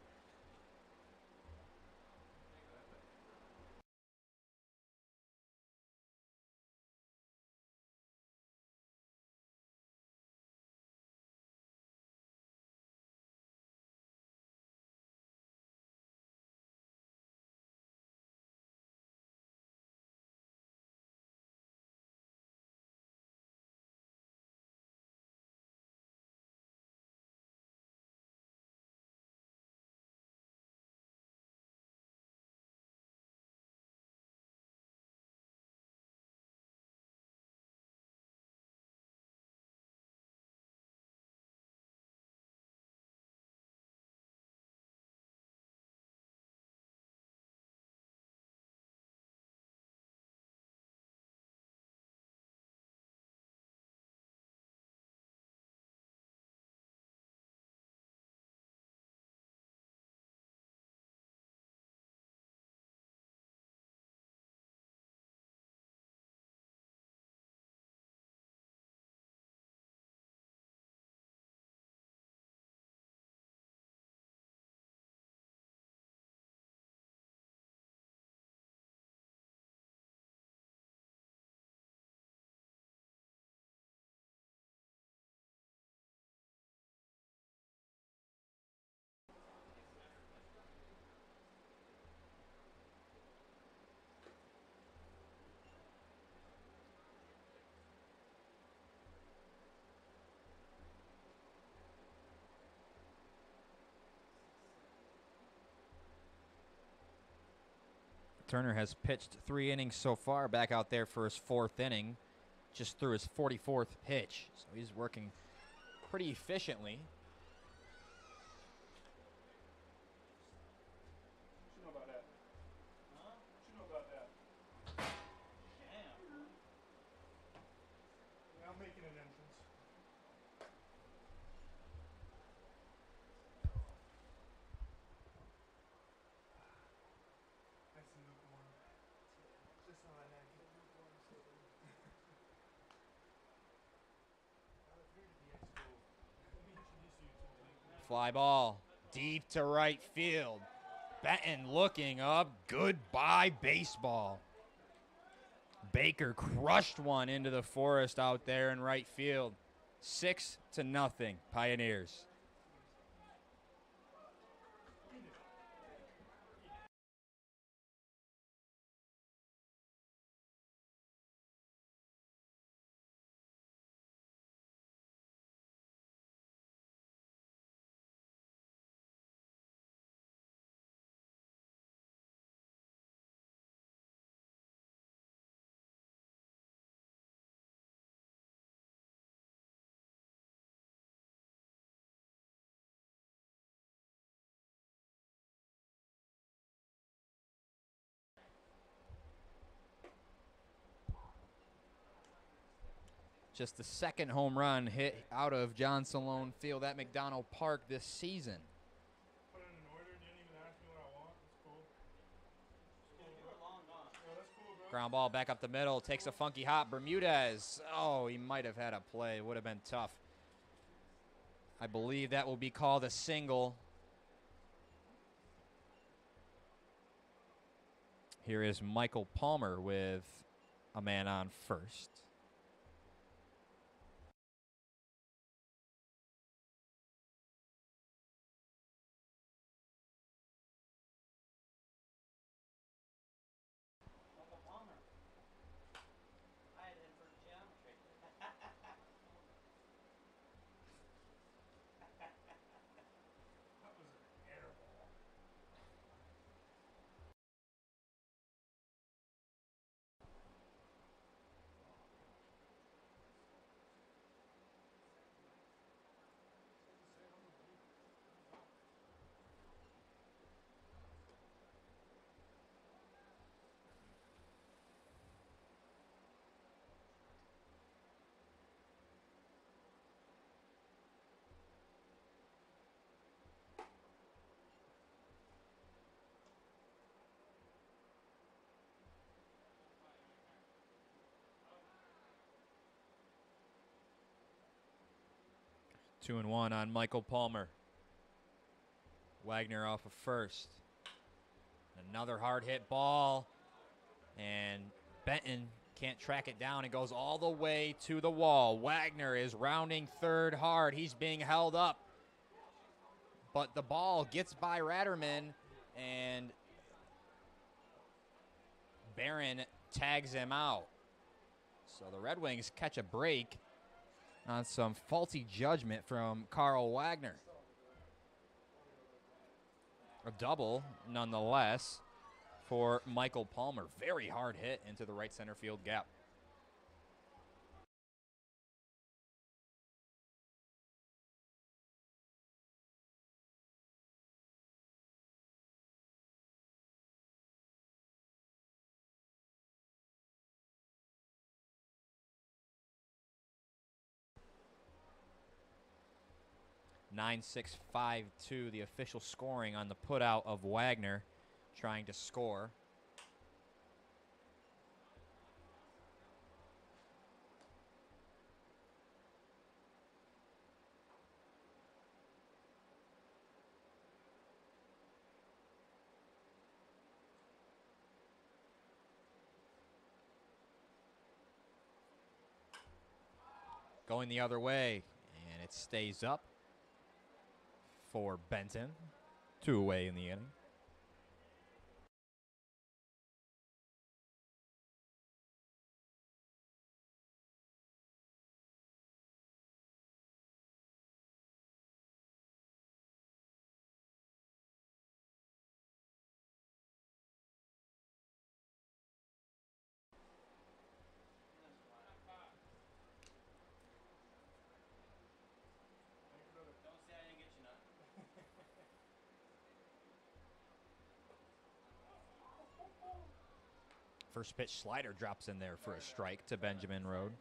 Turner has pitched 3 innings so far, back out there for his 4th inning. Just threw his 44th pitch, so he's working pretty efficiently. What you know about that? Huh? What you know about that? Damn. Yeah, I'm making an entrance. Nice and lukewarm. Just on my neck. Lukewarm so I'm here to be expo. Let me introduce you to Fly ball deep to right field. Benton looking up. Goodbye baseball. Baker crushed one into the forest out there in right field. 6-0 Pioneers. Just the second home run hit out of John Salone Field at McDonough Park this season. Put it in order. Didn't even ask me what I want. That's cool. You were long gone. Yeah, that's cool, bro. Ground ball back up the middle. Takes a funky hop. Bermudez. Oh, he might have had a play. Would have been tough. I believe that will be called a single. Here is Michael Palmer with a man on first. Michael Palmer. I had him for geometry. That was an air ball. Two and one on Michael Palmer. Wagner off of first. Another hard hit ball. And Benton can't track it down. It goes all the way to the wall. Wagner is rounding third hard. He's being held up. But the ball gets by Ratterman, and Barron tags him out. So the Red Wings catch a break on some faulty judgment from Carl Wagner. A double, nonetheless, for Michael Palmer. Very hard hit into the right center field gap. (9-6-5-2), the official scoring on the putout of Wagner trying to score. Going the other way, and it stays up for Benton. 2 away in the inning. Don't say I didn't get you nothing. First pitch slider drops in there for a strike to Benjamin Road.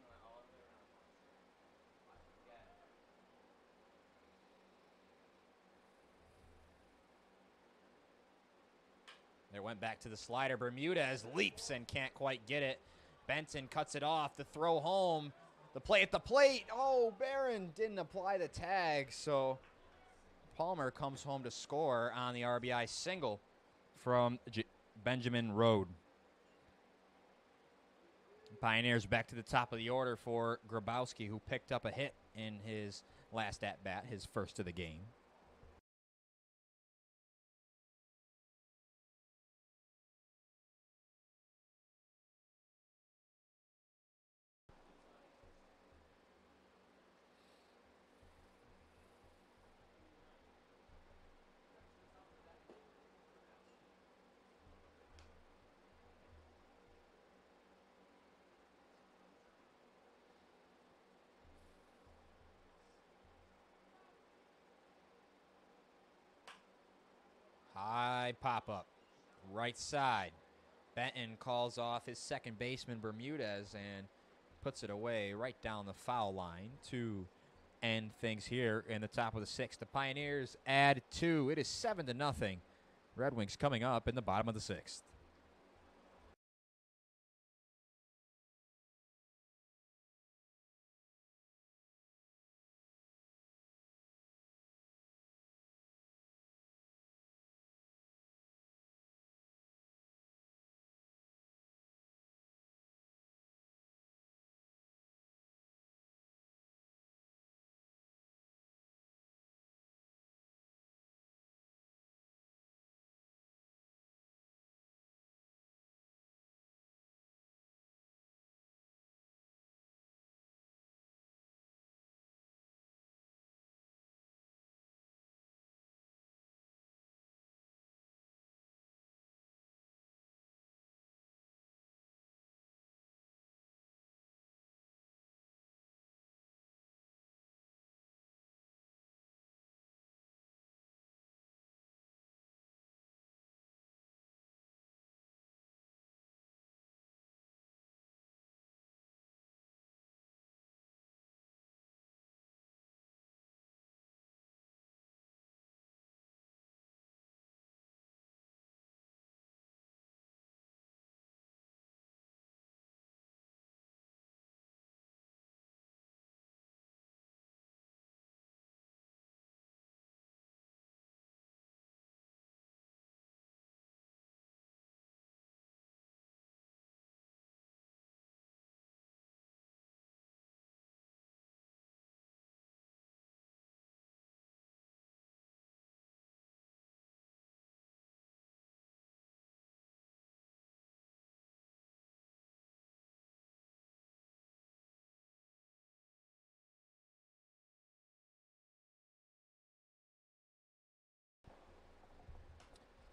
It went back to the slider. Bermudez leaps and can't quite get it. Benton cuts it off. The throw home. The play at the plate. Oh, Barron didn't apply the tag, so Palmer comes home to score on the RBI single from Benjamin Road. Pioneers back to the top of the order for Grabowski, who picked up a hit in his last at-bat, his first of the game. High pop-up, right side. Benton calls off his second baseman, Bermudez, and puts it away right down the foul line to end things here in the top of the 6th. The Pioneers add 2. It is 7-0. Red Wings coming up in the bottom of the 6th.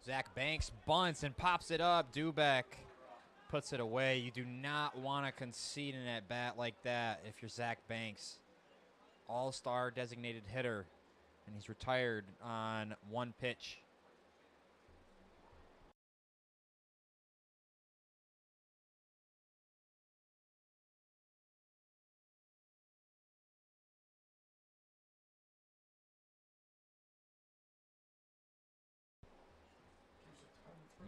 Zach Banks bunts and pops it up. Dubek puts it away. You do not want to concede an at-bat like that if you're Zach Banks. All-star designated hitter, and he's retired on 1 pitch.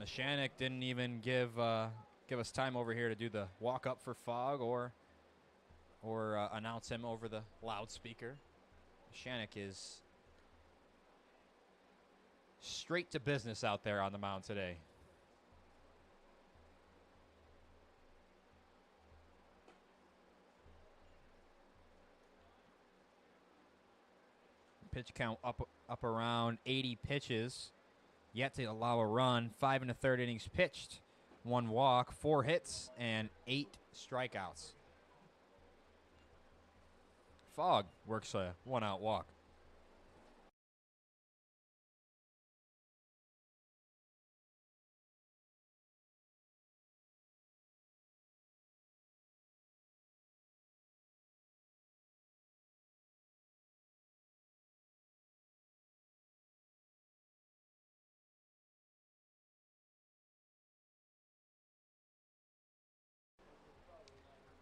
Mashanik didn't even give us time over here to do the walk up for Fogg or announce him over the loudspeaker. Mashanik is straight to business out there on the mound today. Pitch count up around 80 pitches. Yet to allow a run. 5 1/3 innings pitched. 1 walk, 4 hits, and 8 strikeouts. Fogg works a 1-out walk.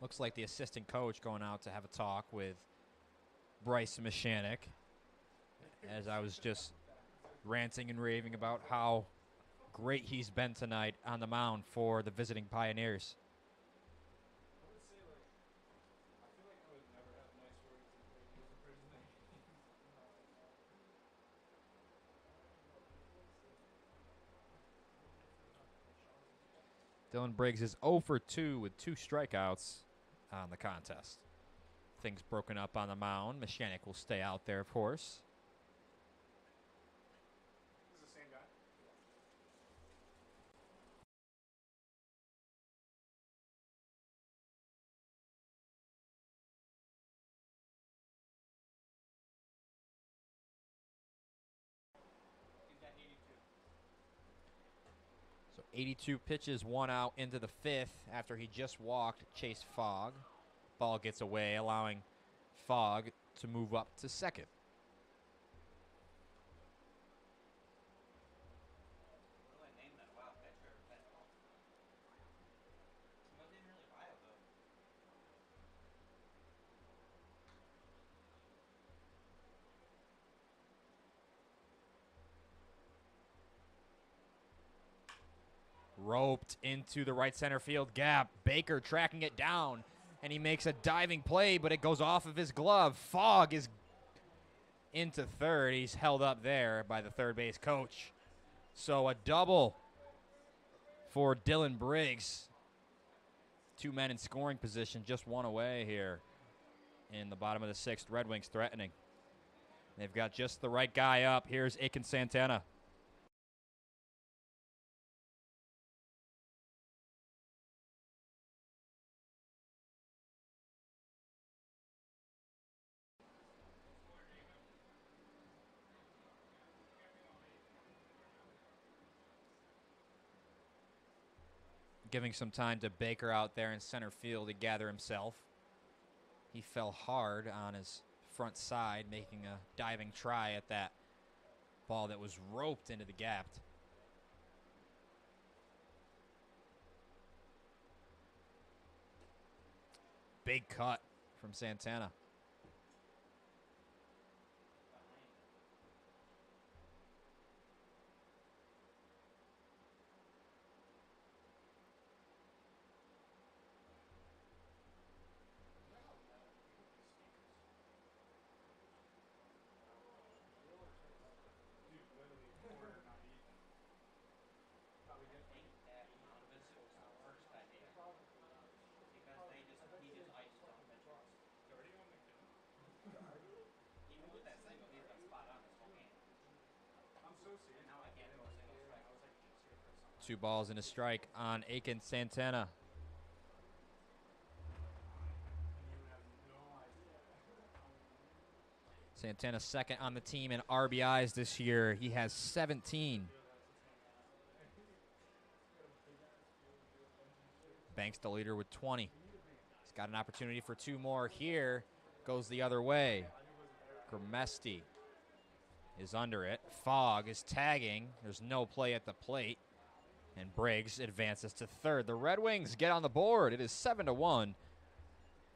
Looks like the assistant coach going out to have a talk with Bryce Mashanik, as I was just ranting and raving about how great he's been tonight on the mound for the visiting Pioneers. Dylan Briggs is 0 for 2 with 2 strikeouts on the contest. Things broken up on the mound. Mashanik will stay out there, of course. This is the same guy? He's got 82. So 82 pitches, 1 out into the 5th after he just walked Chase Fogg. Ball gets away, allowing Fogg to move up to second. What do I name that wild pitcher? That wasn't even really wild, though. Roped into the right center field gap. Baker tracking it down, and he makes a diving play, but it goes off of his glove. Fogg is into third. He's held up there by the third base coach. So a double for Dylan Briggs. 2 men in scoring position, just one away here in the bottom of the sixth. Red Wings threatening. They've got just the right guy up. Here's Aiken Santana. Giving some time to Baker out there in center field to gather himself. He fell hard on his front side, making a diving try at that ball that was roped into the gap. Big cut from Santana. Dude, literally a quarter not even. Thought we did. I think that Donovan was the worst that day. Because he just iced off pitches. Guardy on McDonough? Even with that single, he's been spot on this whole game. I'm so serious. And now I can't throw a single strike. I was like scared for something. 2 balls and a strike on Aiken Santana. And you have no idea. Santana second on the team in RBIs this year. He has 17. Banks the leader with 20. He's got an opportunity for 2 more here. Goes the other way. Gramesti is under it. Fogg is tagging. There's no play at the plate. And Briggs advances to third. The Red Wings get on the board. It is 7-1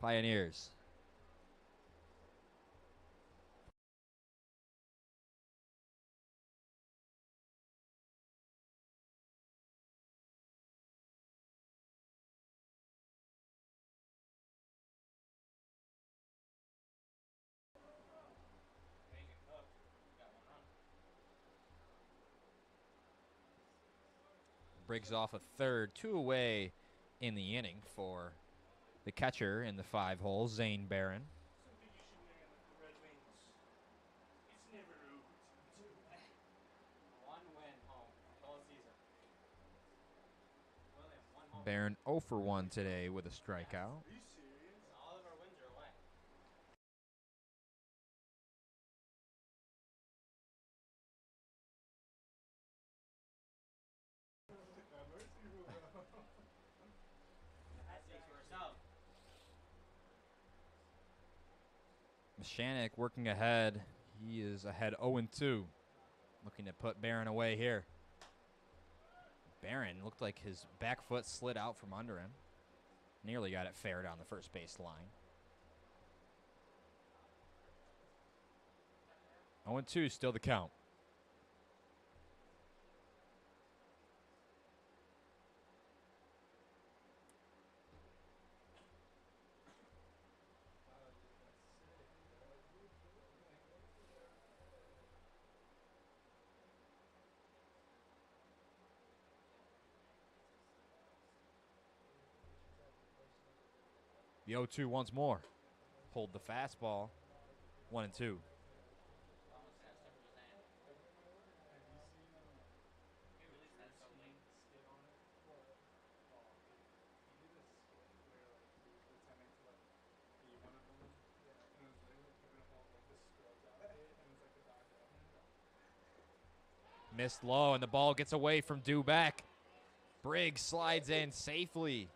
Pioneers. Briggs off a third, 2 away in the inning for the catcher in the 5-hole, Zane Barron. Something you should learn with the Red Wings. It's never over. One win home all season. William, one home. Barron 0 for 1 today with a strikeout. Are you serious? All of our wins are away. That speaks for itself. Mashanik working ahead. He is ahead 0-2. Looking to put Barron away here. Barron looked like his back foot slid out from under him. Nearly got it fair down the first base line. 0-2, still the count. The 0-2 once more. Pulled the fastball. 1-2. Almost has stuff in his hand. He released that so late. Skid on it. Oh, he did a skit where like he was pretending to like be one of them. Yeah. And it was literally picking up all like the scrubs out of it, and it's like the doctor. Missed low, and the ball gets away from Duback. Briggs slides in safely.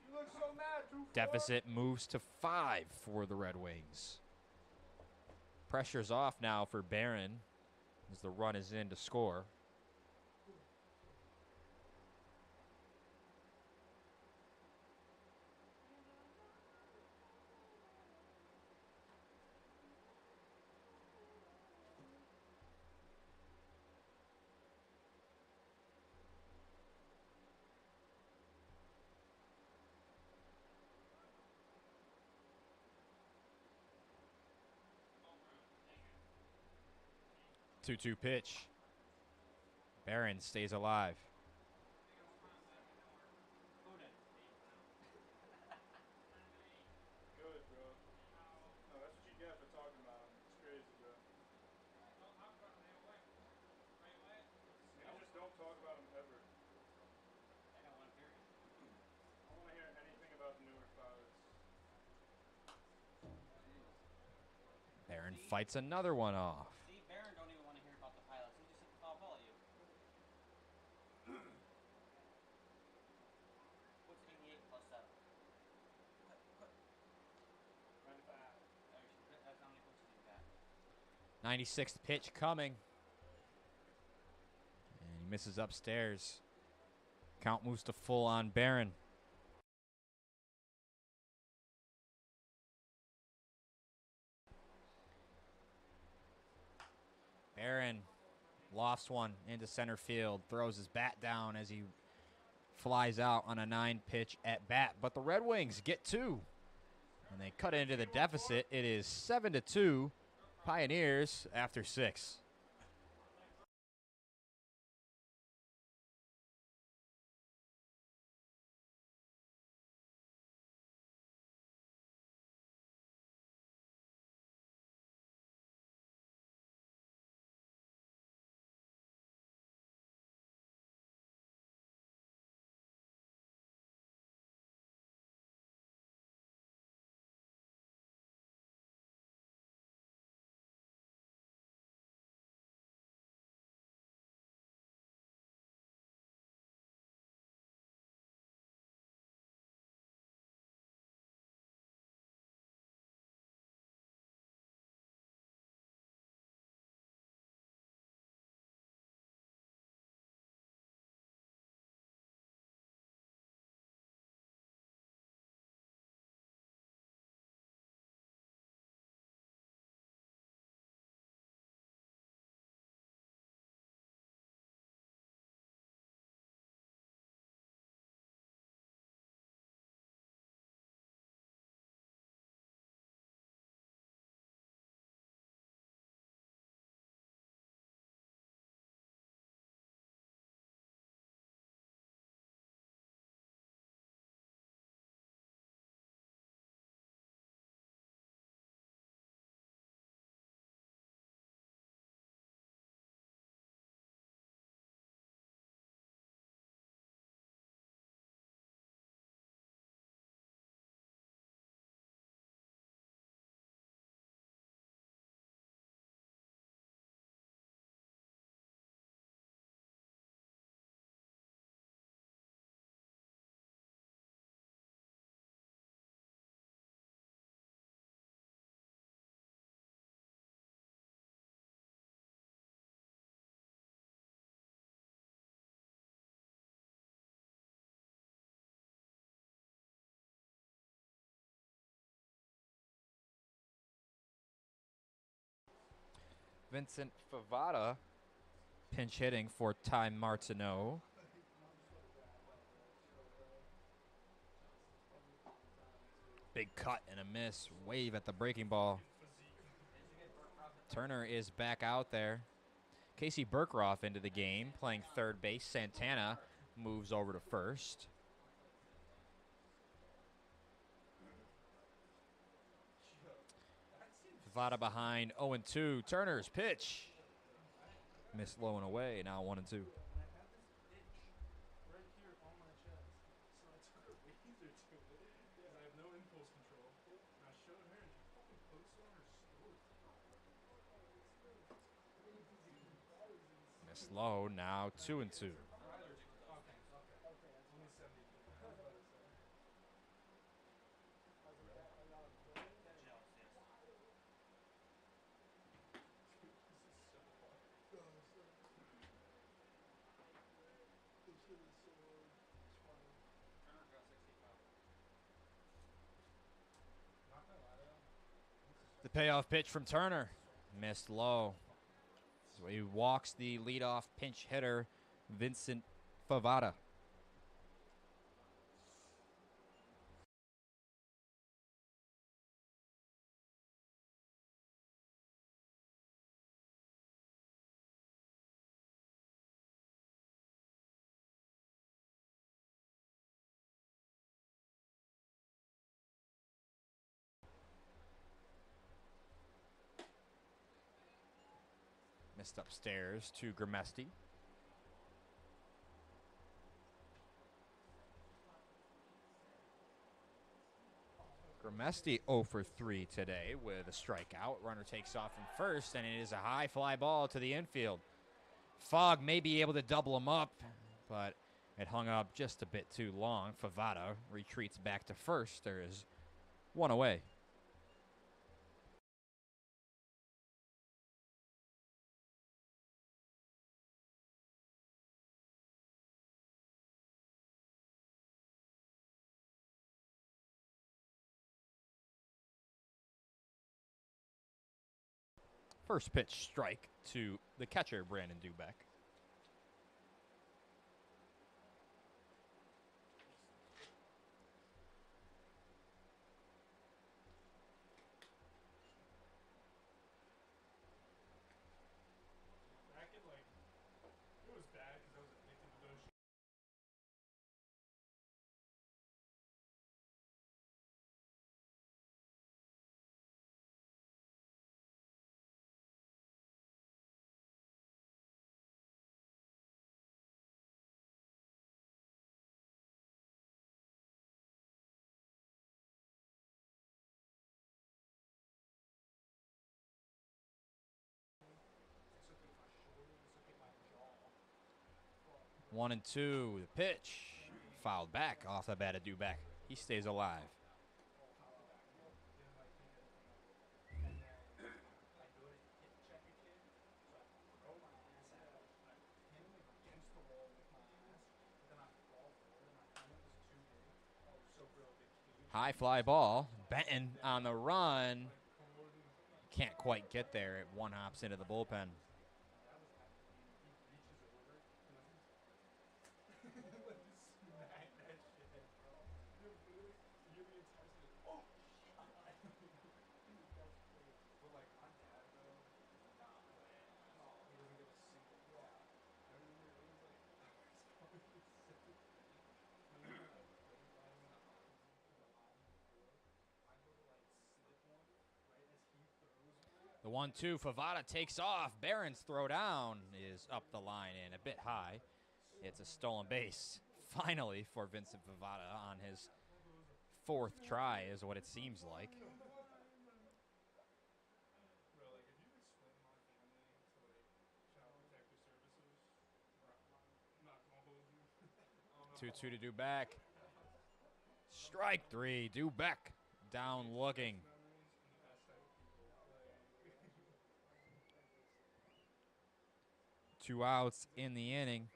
You look so mad, Deficit moves to 5 for the Red Wings. Pressure's off now for Barron as the run is in to score. 2-2 pitch. Barron stays alive. Good, bro. No, that's what you get for talking about him. It's crazy, bro. Maybe just don't talk about him ever. I got one period. I don't want to hear anything about the Newark pilots. Barron fights another one off. See, Barron don't even want to hear about the pilots. He just hit the foul ball at you. What's 88 plus 7? Quick. 95. That's how many punches he's got. 96th pitch coming. And he misses upstairs. Count moves to full on Barron. Barron lofts one into center field, throws his bat down as he flies out on a 9-pitch at bat. But the Red Wings get 2, and they cut into the deficit. It is 7-2 Pioneers after 6. Vincent Favada pinch hitting for Ty Martineau. Big cut and a miss. Wave at the breaking ball. Turner is back out there. Casey Burkroff into the game, playing third base. Santana moves over to first. Favada behind 0-2. Turner's pitch. Missed low and away. Now 1-2. And I had this itch right here on my chest. So I took a razor to it because I have no impulse control. And I showed her and she fucking posted on her story. Missed low. Now 2-2. Okay. Only 70. The payoff pitch from Turner. Missed low. So he walks the leadoff pinch hitter, Vincent Favada. Missed upstairs to Grimesti. Grimesti 0 for 3 today with a strikeout. Runner takes off from first, and it is a high fly ball to the infield. Fogg may be able to double him up, but it hung up just a bit too long. Favada retreats back to first. There is one away. First pitch strike to the catcher, Brandon Dubeck. Back at like, it was bad because I was addicted to those. One and two. The pitch fouled back off the bat of Dubeck. He stays alive. High fly ball. Benton on the run. Can't quite get there. It one hops into the bullpen. The 1-2, Favada takes off. Barron's throw down is up the line and a bit high. It's a stolen base, finally, for Vincent Favada on his fourth try, is what it seems like. Bro, like, if you explain my family to, like, Child Protective Services, bro, I'm not gonna hold you. 2-2 to Dubeck. Strike three, Dubeck down looking. 2 outs in the inning,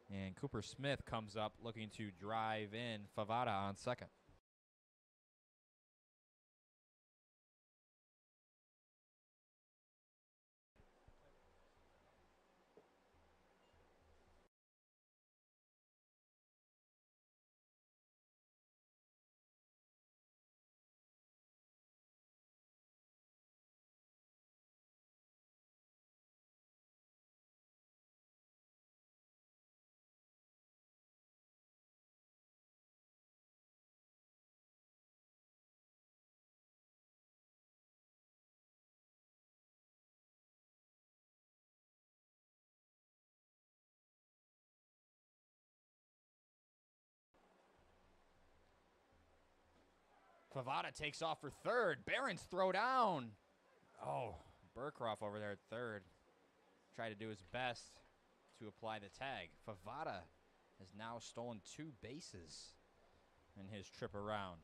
and Cooper Smith comes up looking to drive in Favada on second. Favada takes off for third. Barron's throw down. Oh, Burkroff over there at third. Tried to do his best to apply the tag. Favada has now stolen 2 bases in his trip around.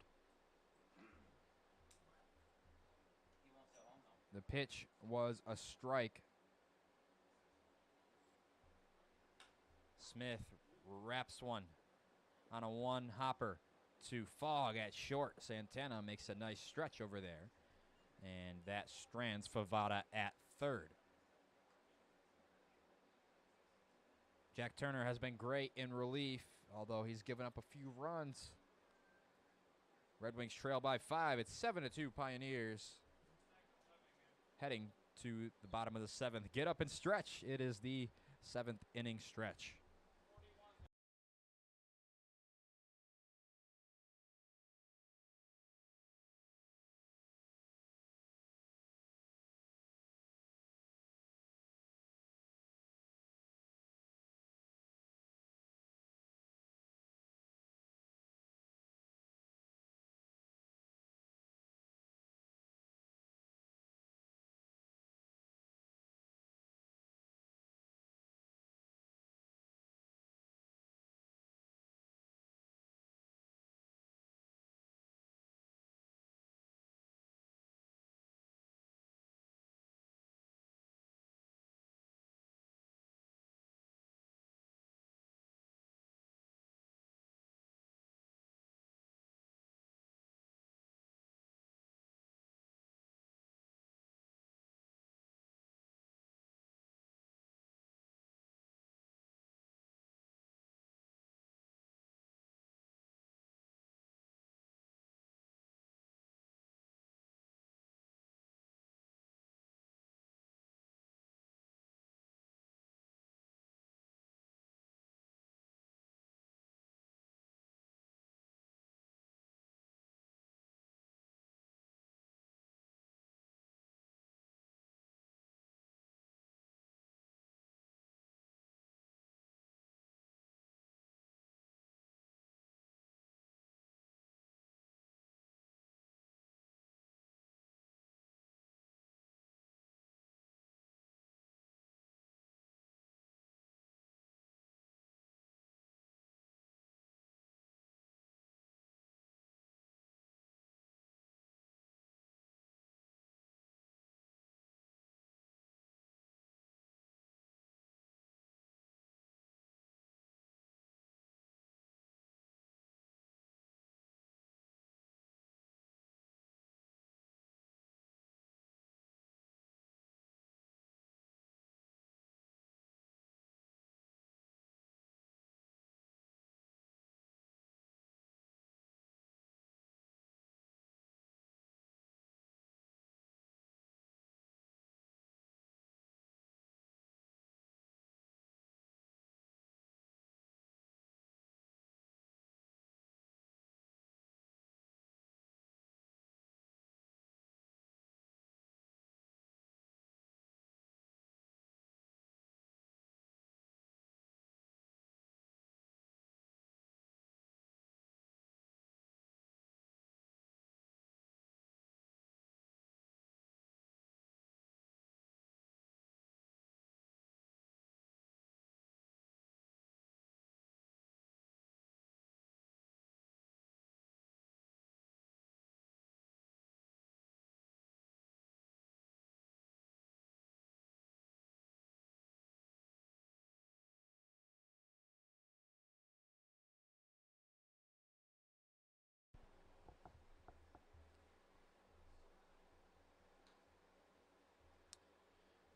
The pitch was a strike. Smith wraps one on a one-hopper to Fogg at short. Santana makes a nice stretch over there, and that strands Favada at third. Jack Turner has been great in relief, although he's given up a few runs. Red Wings trail by 5. It's 7-2 Pioneers. Heading to the bottom of the 7th. Get up and stretch. It is the 7th inning stretch.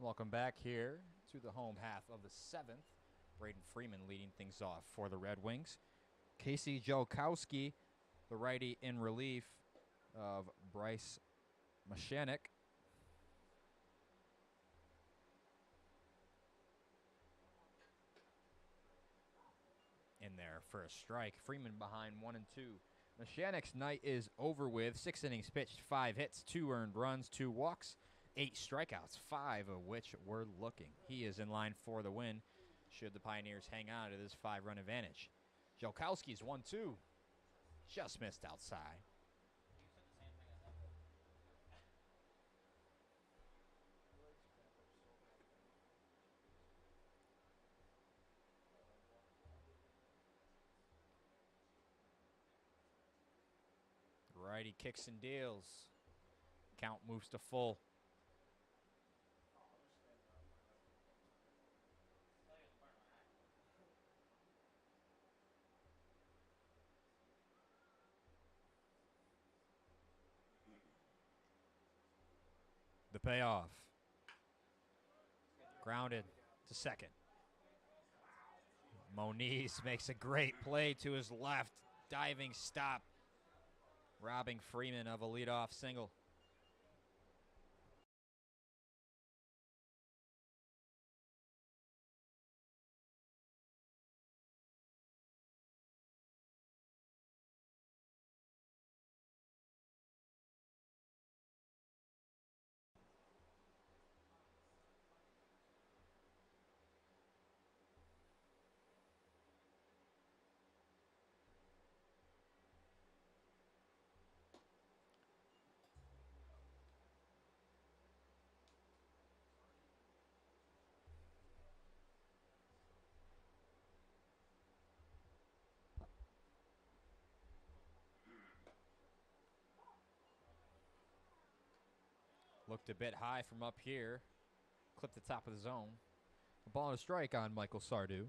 Welcome back here to the home half of the 7th. Braden Freeman leading things off for the Red Wings. Casey Jolkowski, the righty in relief of Bryce Mashanik. In there for a strike. Freeman behind 1-2. Mashanik's night is over with. 6 innings pitched, 5 hits, 2 earned runs, 2 walks, 8 strikeouts, 5 of which were looking. He is in line for the win should the Pioneers hang on to this 5-run advantage. Jolkowski's 1-2. Just missed outside. You said the same thing as him. Righty kicks and deals. Count moves to full. Tell you the part of my act. The payoff. Grounded to second. Moniz makes a great play to his left. Diving stop. Robbing Freeman of a leadoff single. Looked a bit high from up here. Clipped the top of the zone. A ball and a strike on Michael Sardu.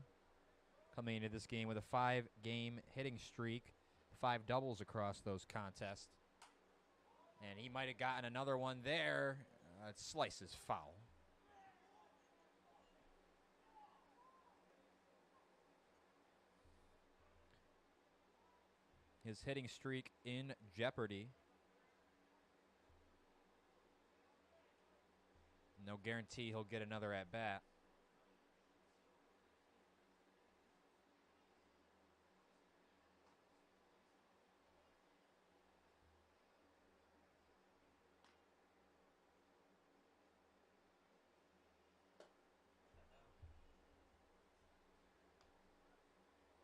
Coming into this game with a 5-game hitting streak. 5 doubles across those contests. And he might have gotten another one there. It slices foul. His hitting streak in jeopardy. No guarantee he'll get another at bat.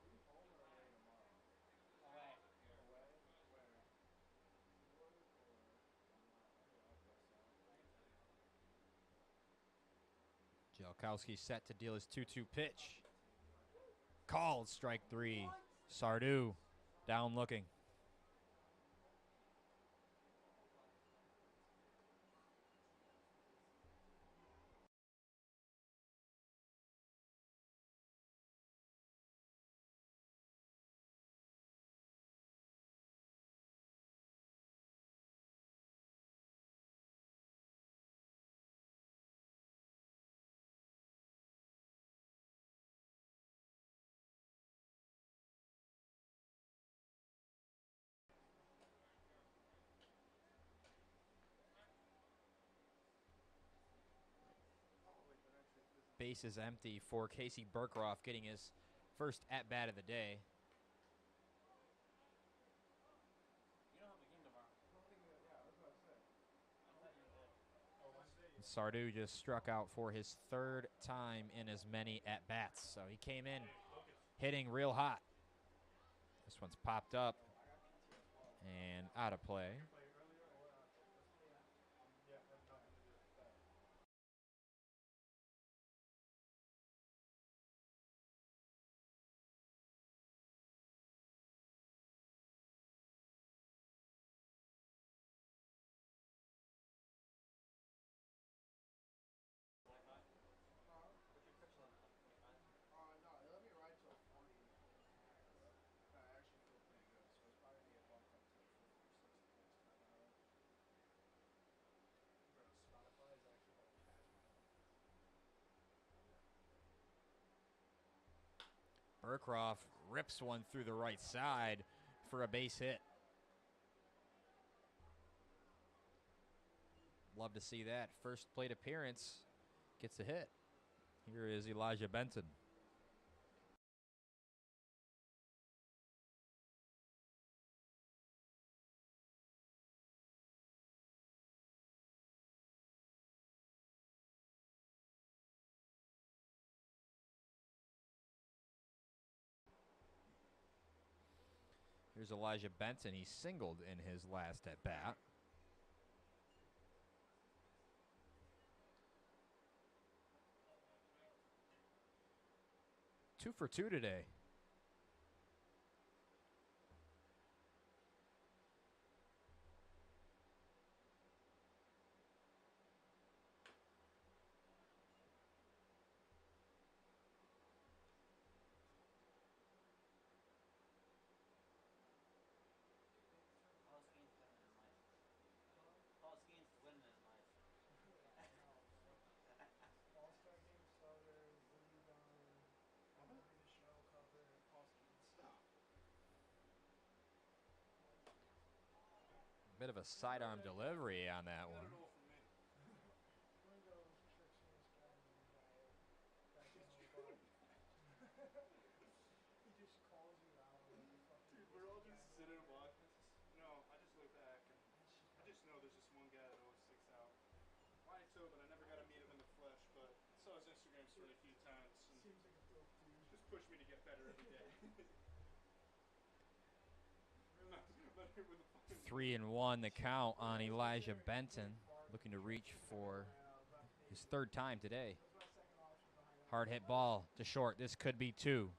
Away. Here. Jalkowski set to deal his 2-2 pitch. Called strike 3. Sardu down looking. Base is empty for Casey Burkroff, getting his first at-bat of the day. You don't have the game tomorrow. I thought you did. Sardu just struck out for his 3rd time in as many at-bats. So he came in hitting real hot. This one's popped up and out of play. Murcroft rips one through the right side for a base hit. Love to see that. First plate appearance, gets a hit. Here is Elijah Benton. Here's Elijah Benton. He singled in his last at bat. Two for two today. Tallest game's winning in life. Tallest game's winning in life. All-Star Game starter, Louis Gunn, maybe the show cover, Paul Skeens. Stop. Bit of a sidearm delivery on that Got one. it all from me. Ringo tricks me as Cameron back in the bar. He just calls you out like a fucking Dude, we're all Disney just guy. sitting and watching. I just look back and I just know there's just one guy that always sticks out. Ryan Tobin, I never got to meet him in the flesh, but I saw his Instagram story a few times and Seems like a dope dude. just pushed me to get better every day. Really But here with the fucking 3-1 the count on Elijah Benton, looking to reach for his third time today. That was my second option behind that. Hard hit ball to short. This could be two.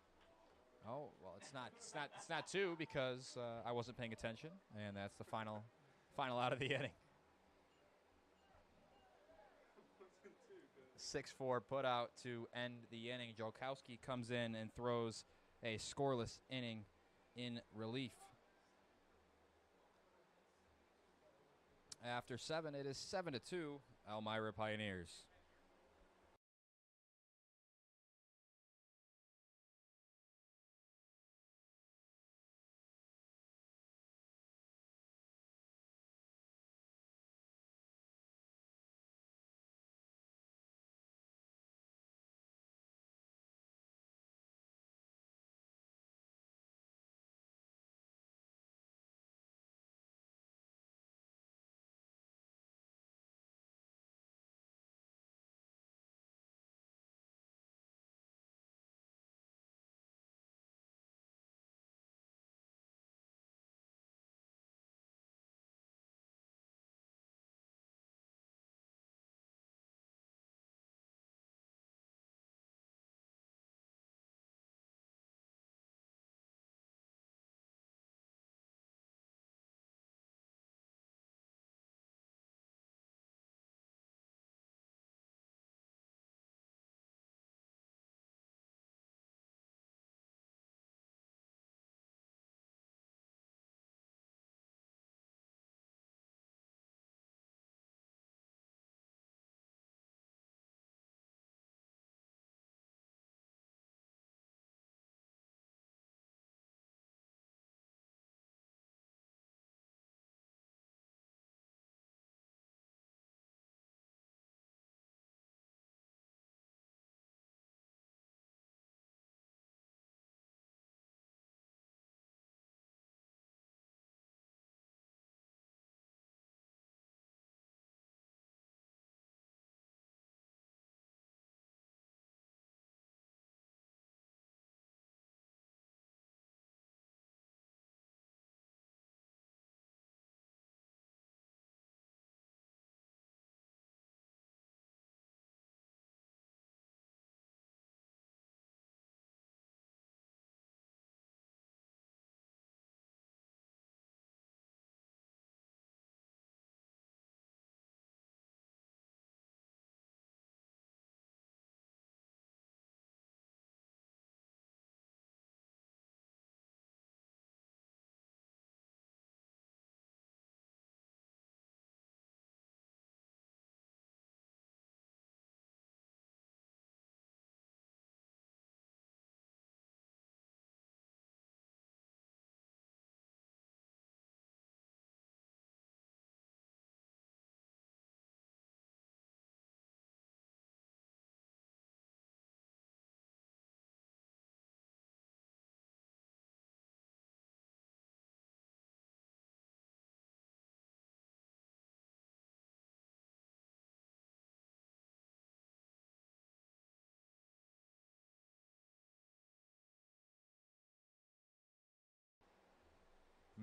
Oh well, it's not. It's not two because I wasn't paying attention, and that's the final out of the inning. wasn't too good. 6-4 put out to end the inning. Jolkowski comes in and throws a scoreless inning in relief. After 7, it is 7-2, Elmira Pioneers.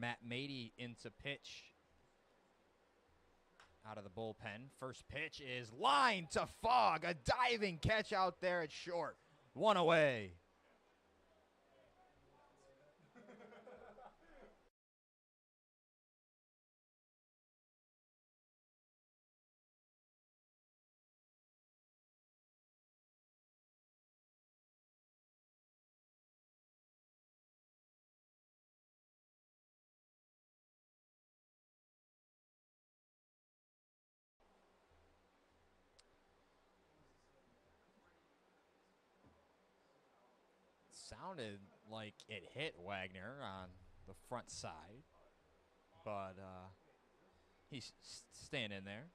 Matt Mady into pitch out of the bullpen. First pitch is line to Fogg. A diving catch out there at short. One away. Sounded like it hit Wagner on the front side, but he's staying in there.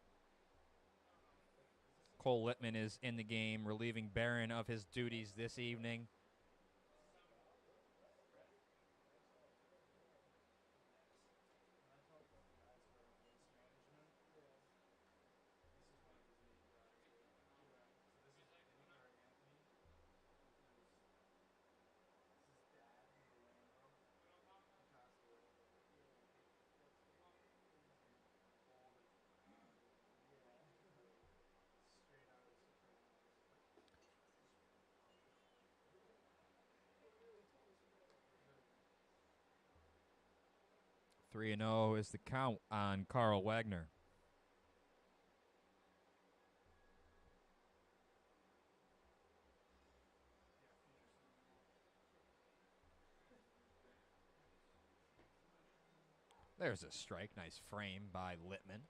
Cole Littman is in the game, relieving Barron of his duties this evening. Three and 0 is the count on Carl Wagner. There's a strike. Nice frame by Littman.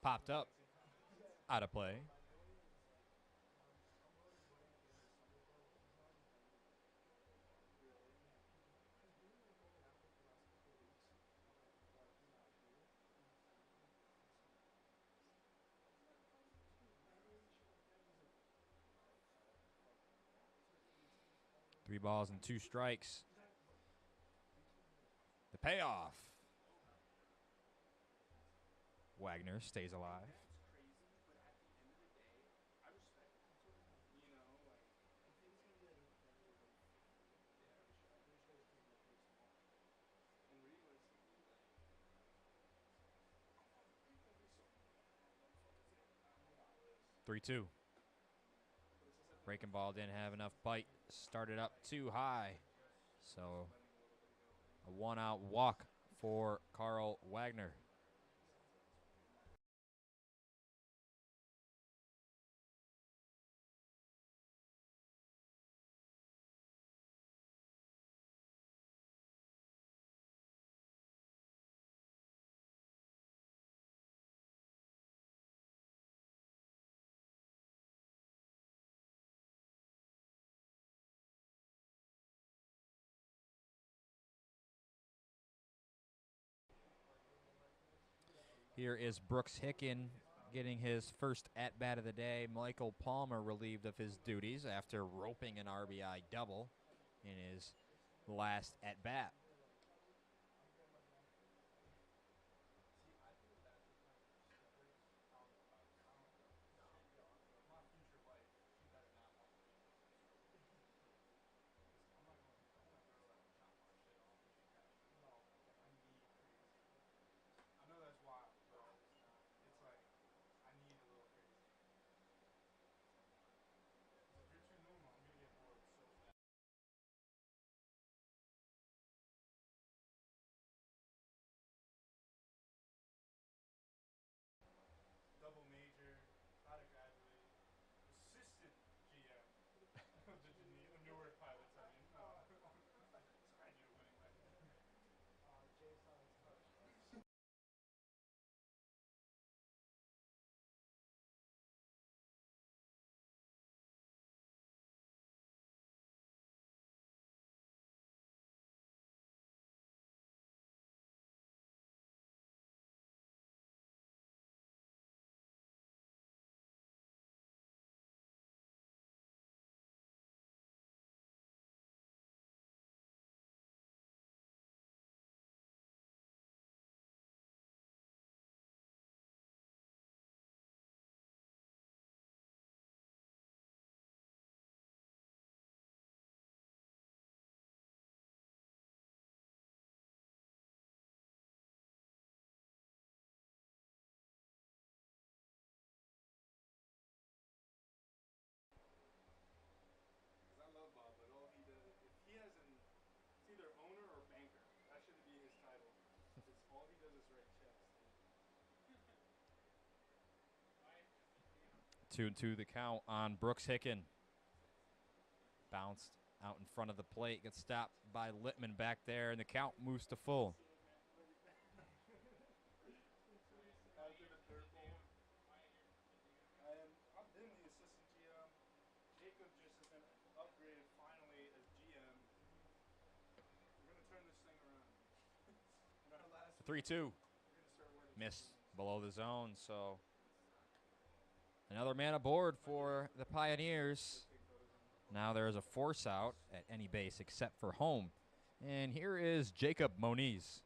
Popped up. Out of play. Three balls and two strikes. The payoff. Wagner stays alive. Three-two. Breaking ball didn't have enough bite. Started up too high. So a one-out walk for Carl Wagner. Here is Brooks Hicken getting his first at-bat of the day. Michael Palmer relieved of his duties after roping an RBI double in his last at-bat. 2-2 the count on Brooks Hicken. Bounced out in front of the plate. Gets stopped by Littman back there, and the count moves to full. After the dirt bowl, I've been the assistant GM. Jacob just has been upgraded finally as GM. We're gonna turn this thing around. In our last 3-2. we're gonna start winning. Missed below the zone, so another man aboard for the Pioneers. Now there is a force out at any base except for home. And here is Jacob Moniz.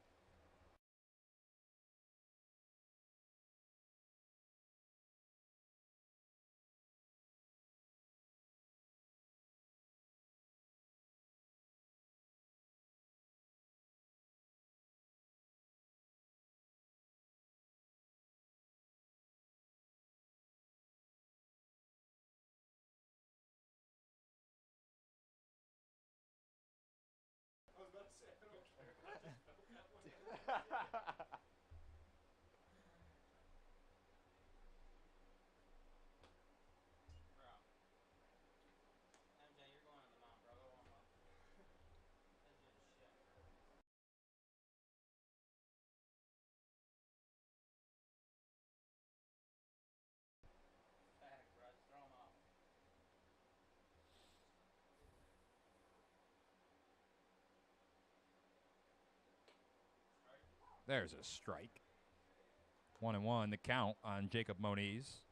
I was about to say, I don't care. I just felt that one. Bro. MJ, you're going on the mound, bro. Go warm up. That's just shit. Fact, bro. Just throw him out. There's a strike. 1-1 the count on Jacob Moniz.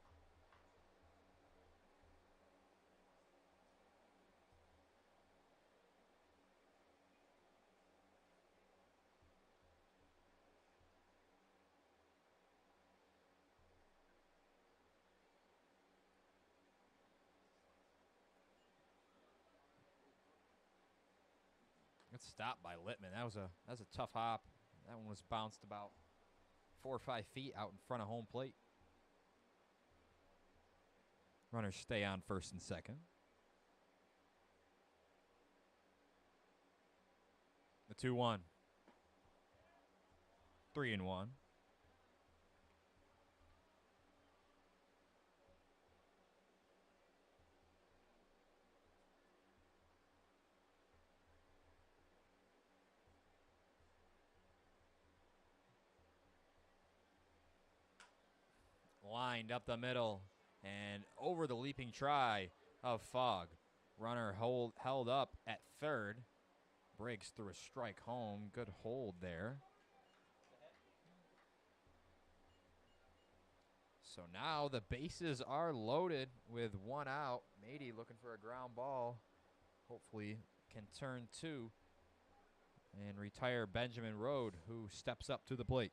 Good stop by Littman. That was a tough hop. That one was bounced about 4 or 5 feet out in front of home plate. Runners stay on first and second. The 2-1. 3-1. Lined up the middle and over the leaping try of Fogg. Runner held up at third. Breaks through a strike home. Good hold there. So now the bases are loaded with one out. Mady looking for a ground ball. Hopefully can turn two and retire Benjamin Rode, who steps up to the plate.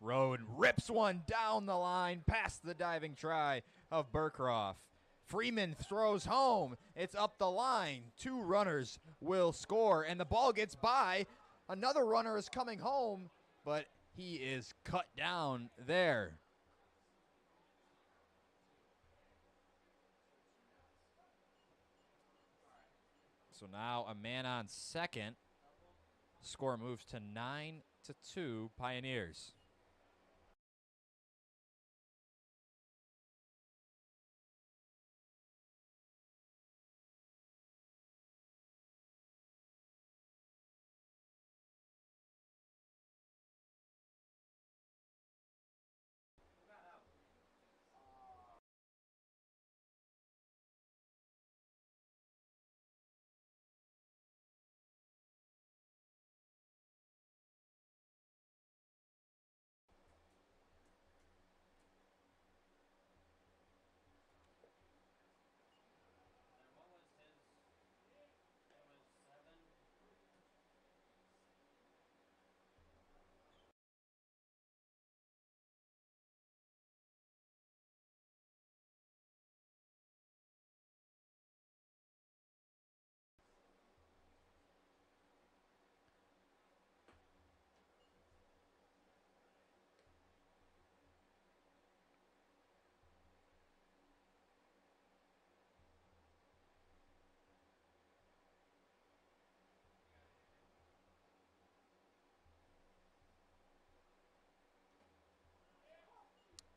Rode rips one down the line past the diving try of Burkroff. Freeman throws home. It's up the line. 2 runners will score, and the ball gets by. Another runner is coming home, but he is cut down there. So now a man on second. Score moves to 9-2 Pioneers.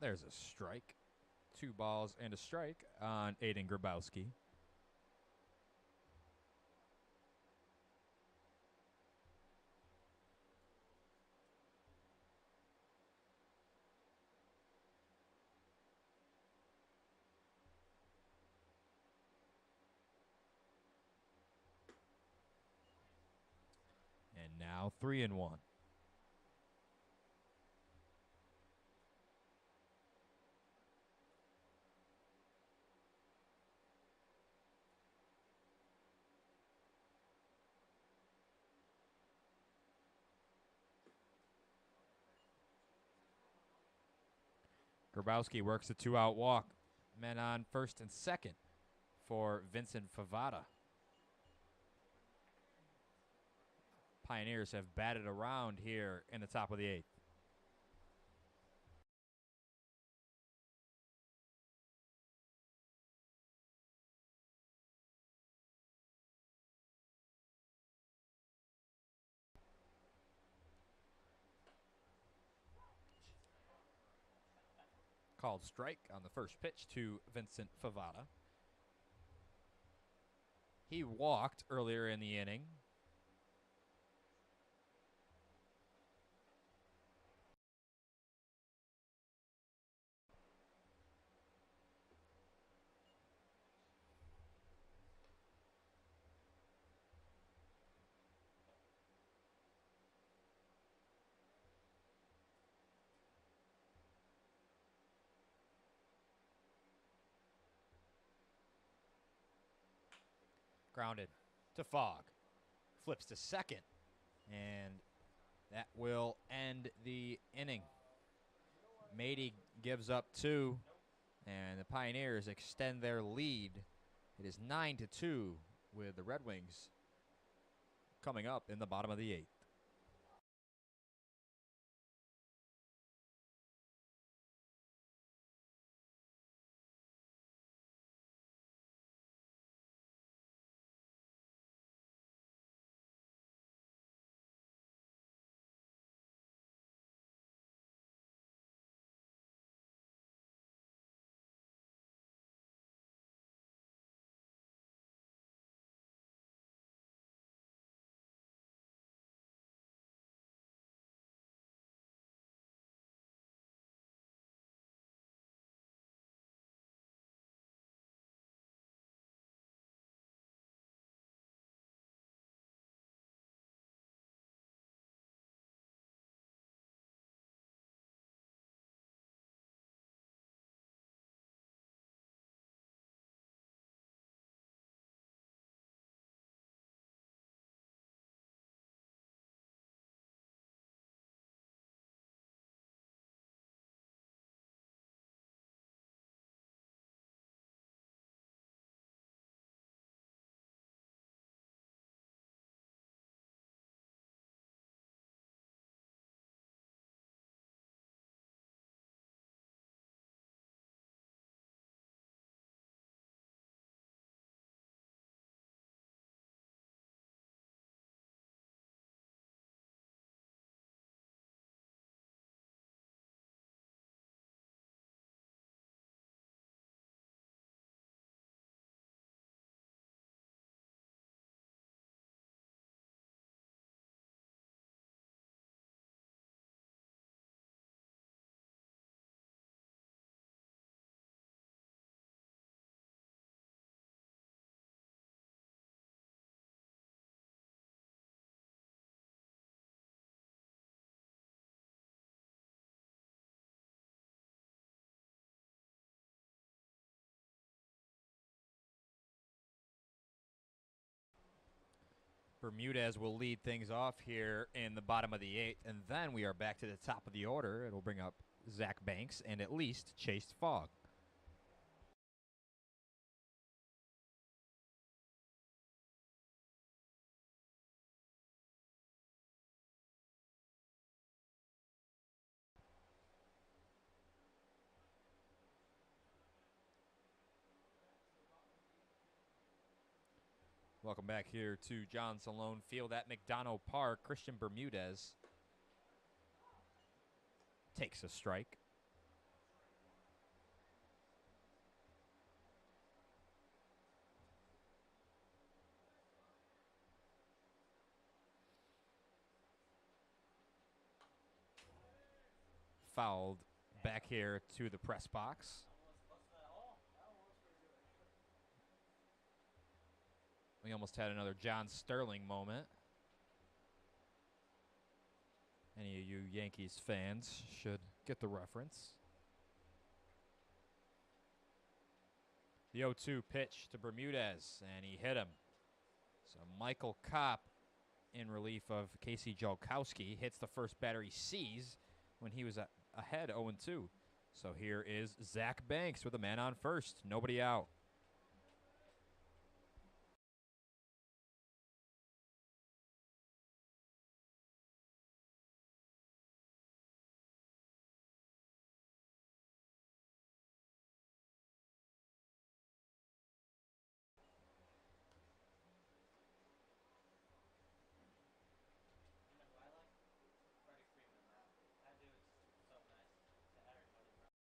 There's a strike. 2 balls and a strike on Aiden Grabowski. And now 3-1. Grabowski works a 2-out walk. Men on first and second for Vincent Favada. Pioneers have batted around here in the top of the 8th. Called strike on the first pitch to Vincent Favada. He walked earlier in the inning. Grounded to Fogg. Flips to second. And that will end the inning. Mady gives up 2. And the Pioneers extend their lead. It is 9-2 with the Red Wings coming up in the bottom of the 8th. Bermudez will lead things off here in the bottom of the 8th, and then we are back to the top of the order. It'll bring up Zach Banks and at least Chase Fogg. Welcome back here to John Salone Field at McDonough Park. Christian Bermudez takes a strike. fouled back here to the press box. Almost close to that hole. We almost had another John Sterling moment. Any of you Yankees fans should get the reference. The 0-2 pitch to Bermudez, and he hit him. So Michael Kopp, in relief of Casey Jalkowski, hits the first batter he sees when he was ahead 0-2. So here is Zach Banks with a man on first. Nobody out. You know who I like? Freddie Freeman now. That dude's so nice to everybody, bro.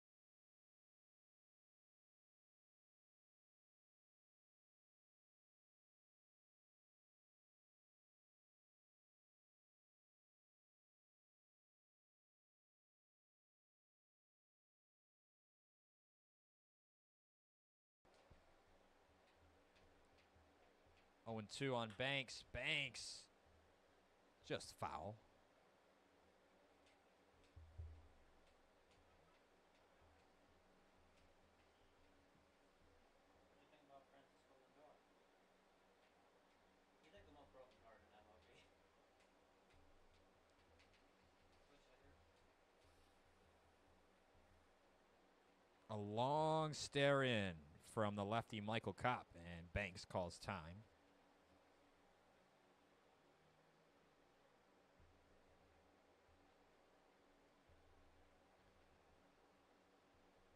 0-2 on Banks. Banks just foul. What do you think about Francisco Lindor? He's like the most broken-hearted MLB. Switch hitter. A long stare in from the lefty Michael Kopp, and Banks calls time.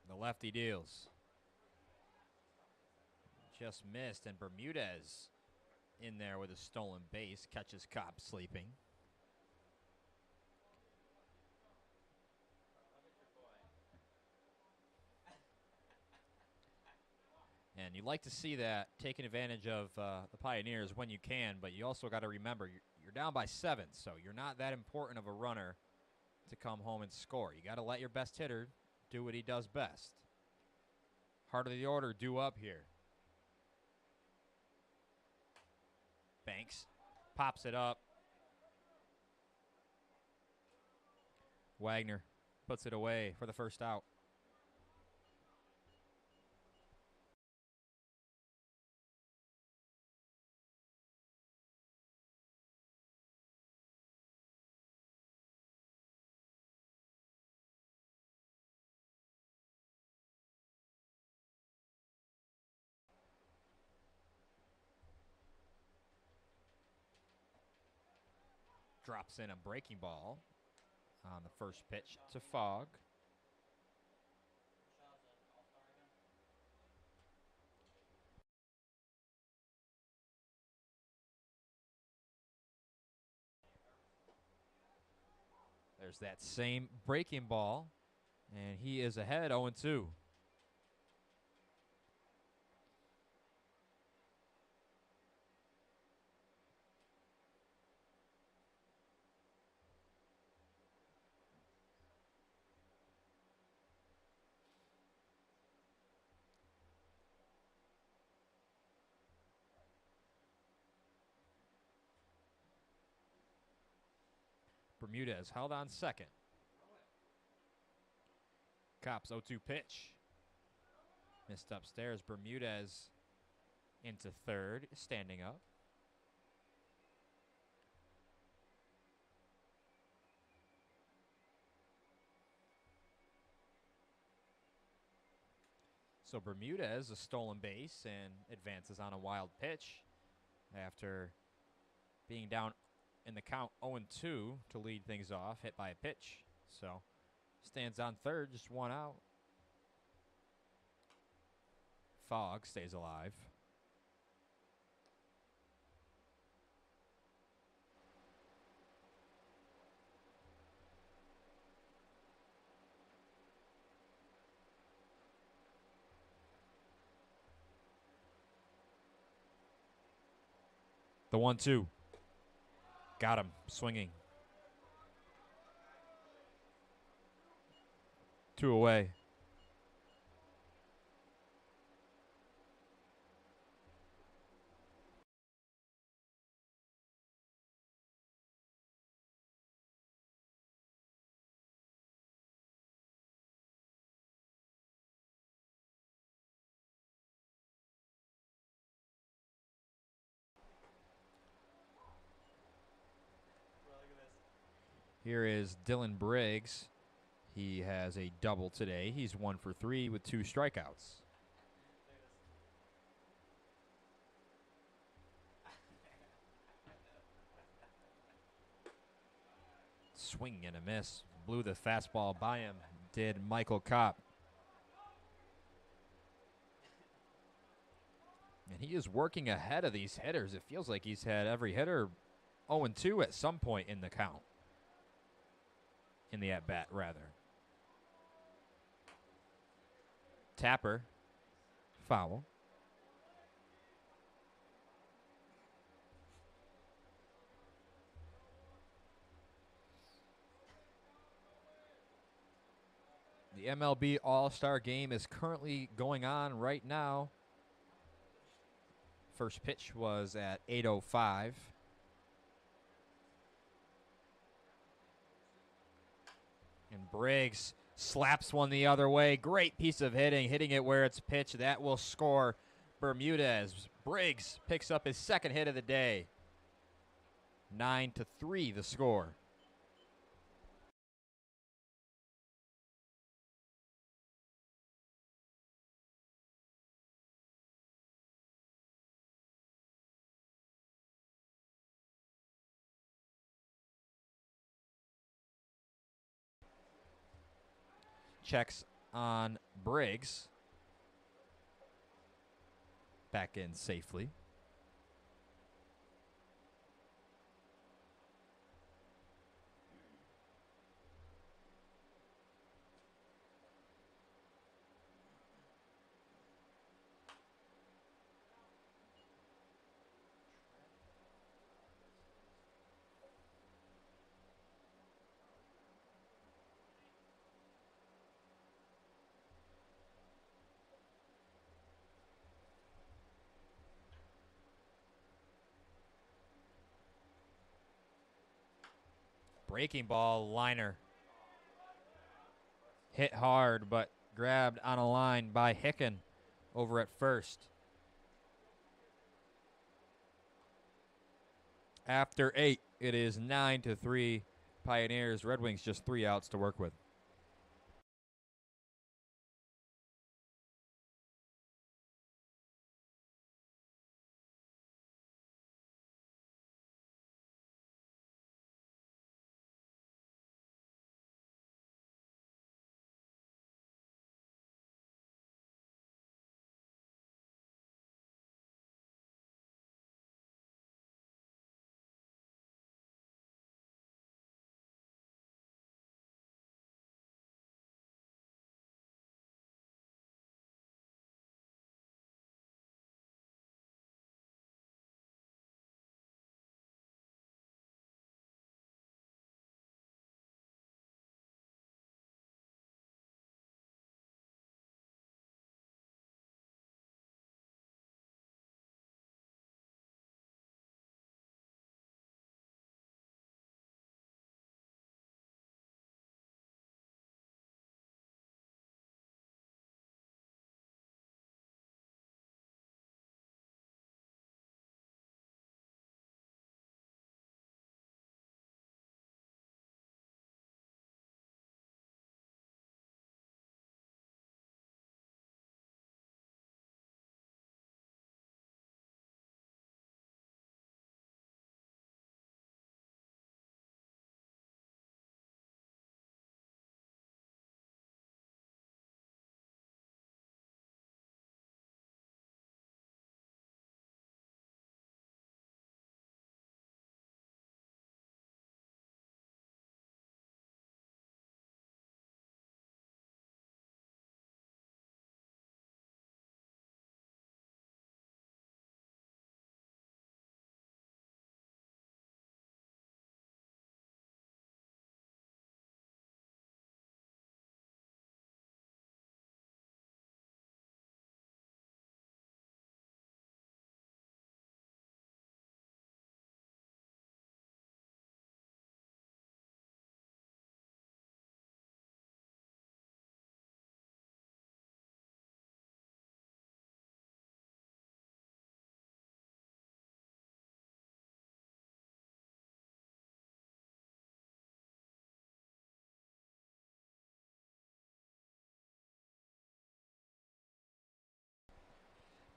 The lefty deals. Just missed, and Bermudez in there with a stolen base, catches Kopp sleeping. Look at your boy. And you like to see that, taking advantage of the Pioneers when you can, but you also got to remember you're down by 7, so you're not that important of a runner to come home and score. You got to let your best hitter do what he does best. Heart of the order due up here. Banks pops it up. Wagner puts it away for the first out. Drops in a breaking ball on the first pitch to Fogg. Kershaw's an all-star again. There's that same breaking ball, and he is ahead 0-2. Bermudez held on second. Kopp's 0-2 pitch. Missed upstairs. Bermudez into third, standing up. So Bermudez, a stolen base, and advances on a wild pitch after being down in the count 0-2 to lead things off, hit by a pitch. So stands on third, just one out. Fogg stays alive. The 1-2. Got him, swinging. 2 away. Bro, look at this. Here is Dylan Briggs. He has a double today. He's 1 for 3 with 2 strikeouts. Look at this. Swing and a miss. Blew the fastball by him. Did Michael Kopp. And he is working ahead of these hitters. It feels like he's had every hitter 0-2 at some point in the count. In the at-bat, rather. Tapper. Foul. The MLB All-Star Game is currently going on right now. First pitch was at 8:05. And Briggs slaps one the other way. Great piece of hitting it where it's pitched. That will score Bermudez. Briggs picks up his second hit of the day. 9-3 the score. Checks on Briggs. Back in safely. Breaking ball, liner. Hit hard, but grabbed on a line by Hicken over at first. After 8, it is 9-3 Pioneers. Red Wings just 3 outs to work with.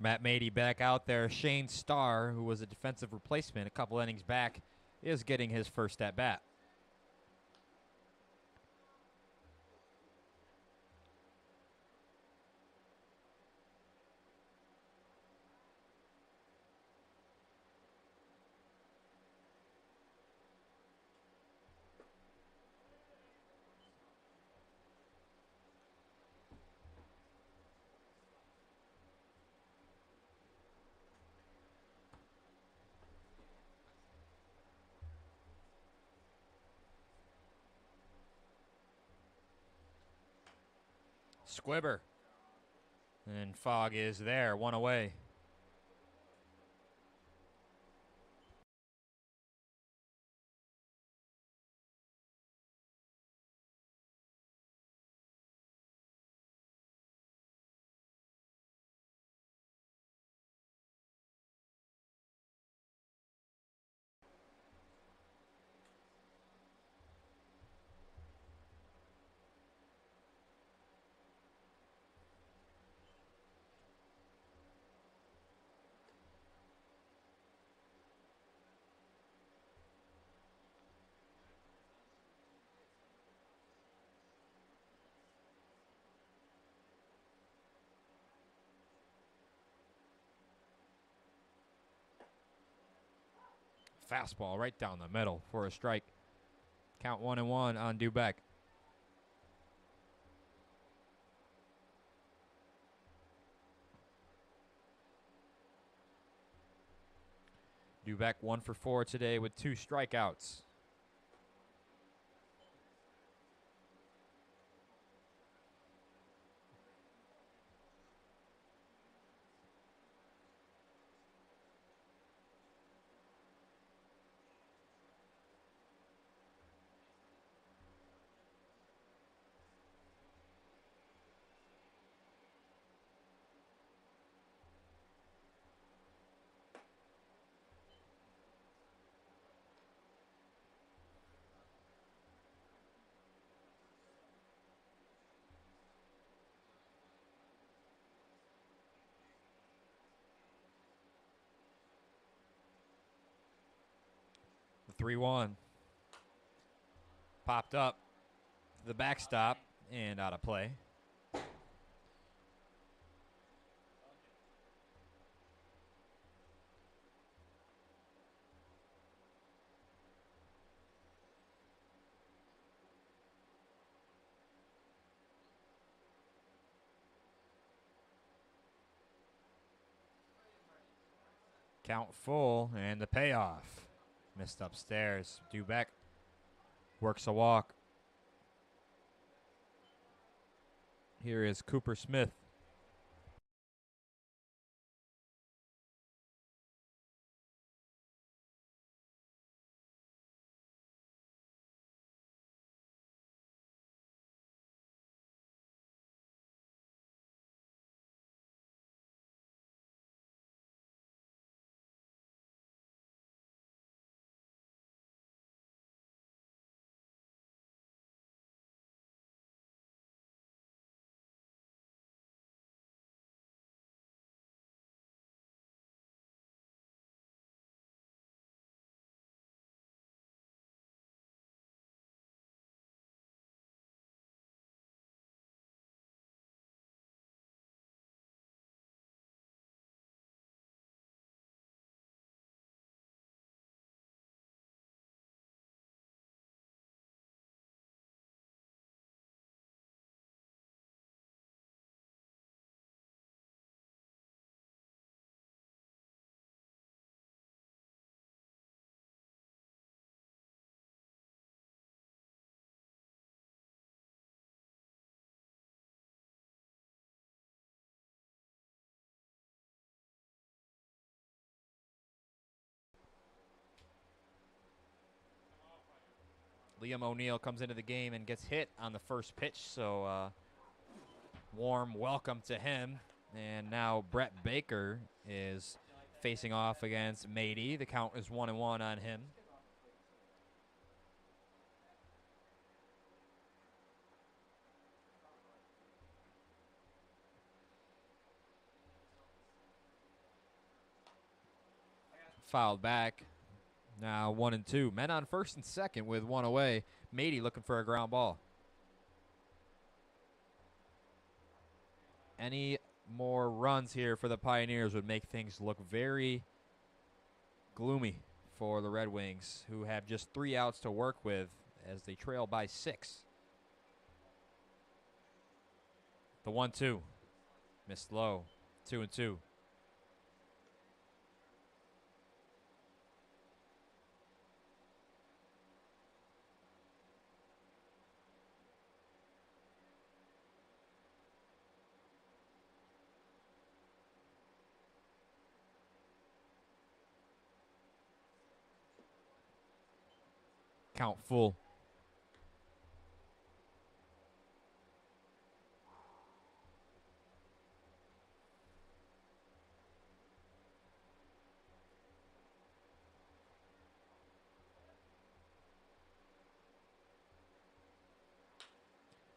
Matt Mady back out there. Shane Starr, who was a defensive replacement a couple innings back, is getting his first at bat. Squibber. And Fogg is there, one away. Fastball right down the middle for a strike. Count 1-1 on Dubeck. Dubeck 1 for 4 today with 2 strikeouts. The 3-1. Popped up to the backstop and out of play. Count full and the payoff. Missed upstairs. Dubeck works a walk. Here is Cooper Smith. Liam O'Neill comes into the game and gets hit on the first pitch, so warm welcome to him. And now Brett Baker is facing off against Mady. The count is 1-1 on him. fouled back. Now 1-2. Men on first and second with one away. Mady looking for a ground ball. Any more runs here for the Pioneers would make things look very gloomy for the Red Wings, who have just 3 outs to work with as they trail by 6. The 1-2. Missed low. 2-2. Count full.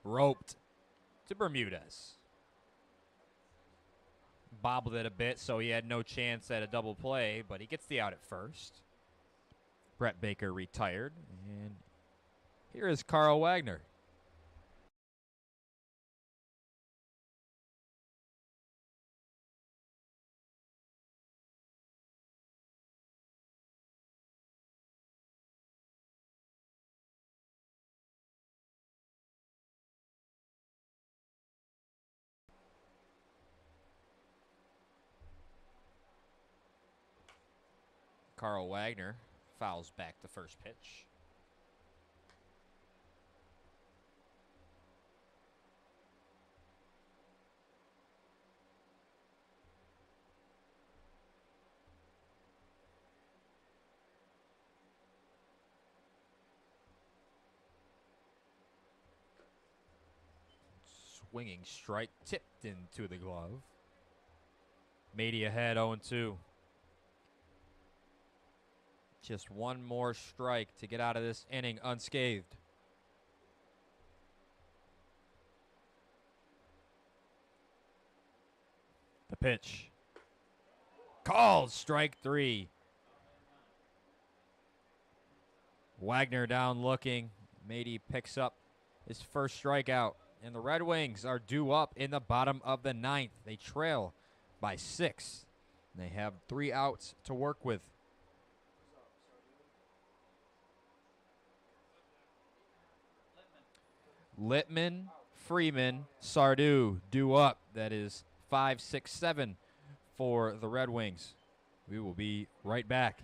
Roped to Bermudez. Bobbled it a bit, so he had no chance at a double play, but he gets the out at first. Brett Baker retired, and here is Carl Wagner. Carl Wagner fouls back the first pitch. Swinging strike tipped into the glove. Mady ahead 0-2. Just one more strike to get out of this inning unscathed. The pitch. Called strike 3. Wagner down looking. Mady picks up his first strikeout. And the Red Wings are due up in the bottom of the 9th. They trail by 6. They have 3 outs to work with. Littman, Freeman, Sardu due up. That is 5, 6, 7 for the Red Wings. We will be right back.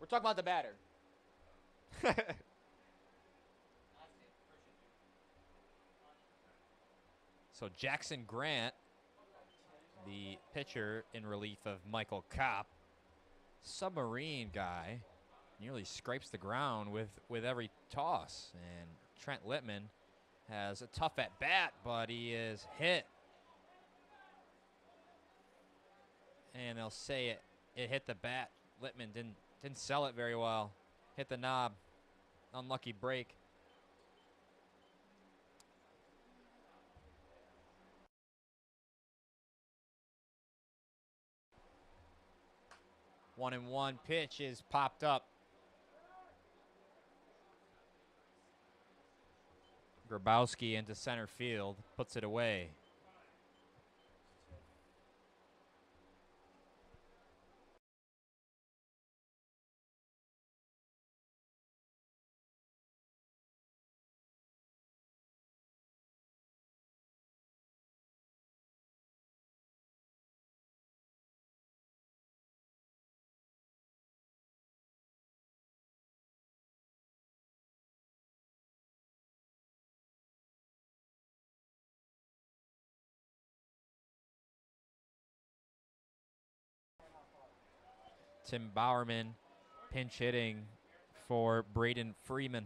talking about the batter. So Jackson Grant, the pitcher in relief of Michael Kopp, submarine guy, nearly scrapes the ground with every toss. And Trent Littman has a tough at bat, but he is hit. And they'll say it hit the bat. Littman didn't sell it very well. Hit the knob. Unlucky break. One and one pitch is popped up. Grabowski into center field, puts it away. Tim Bowerman pinch hitting for Braden Freeman.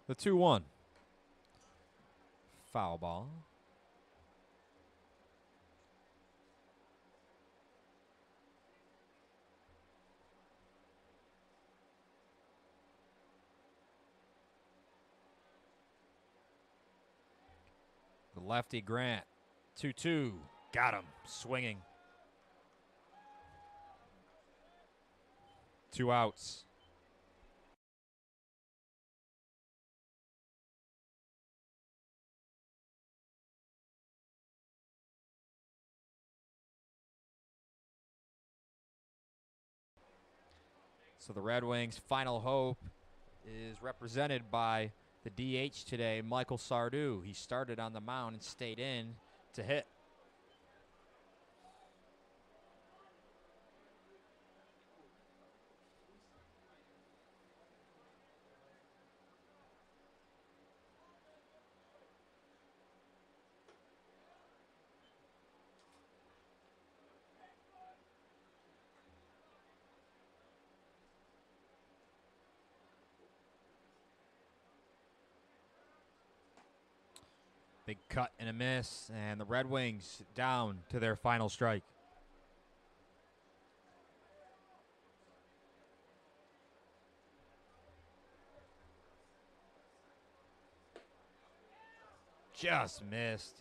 The 2-1. Foul ball. The lefty Grant. 2-2. Got him. Swinging. 2 outs. So the Red Wings' final hope is represented by the DH today, Michael Sardou. He started on the mound and stayed in to hit. Big cut and a miss, and the Red Wings down to their final strike. Just missed.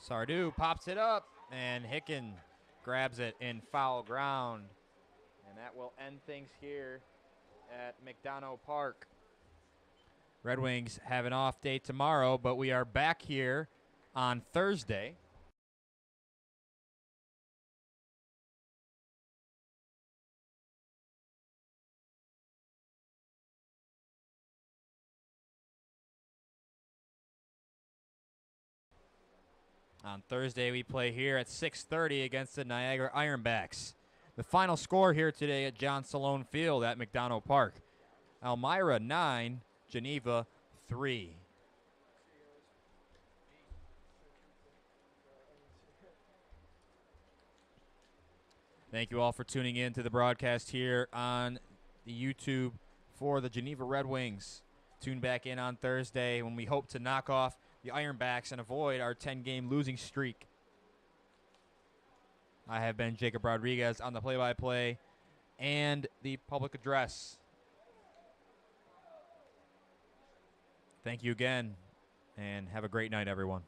Sardou pops it up, and Hicken grabs it in foul ground. And that will end things here at McDonough Park. Red Wings have an off day tomorrow, but we are back here on Thursday. On Thursday, we play here at 6:30 against the Niagara Ironbacks. The final score here today at John Salone Field at McDonough Park. Elmira 9, Geneva 3. Thank you all for tuning in to the broadcast here on the YouTube for the Geneva Red Wings. Tune back in on Thursday when we hope to knock off the Ironbacks and avoid our 10-game losing streak. I have been Jacob Rodriguez on the play-by-play. and the public address. Thank you again, and have a great night, everyone.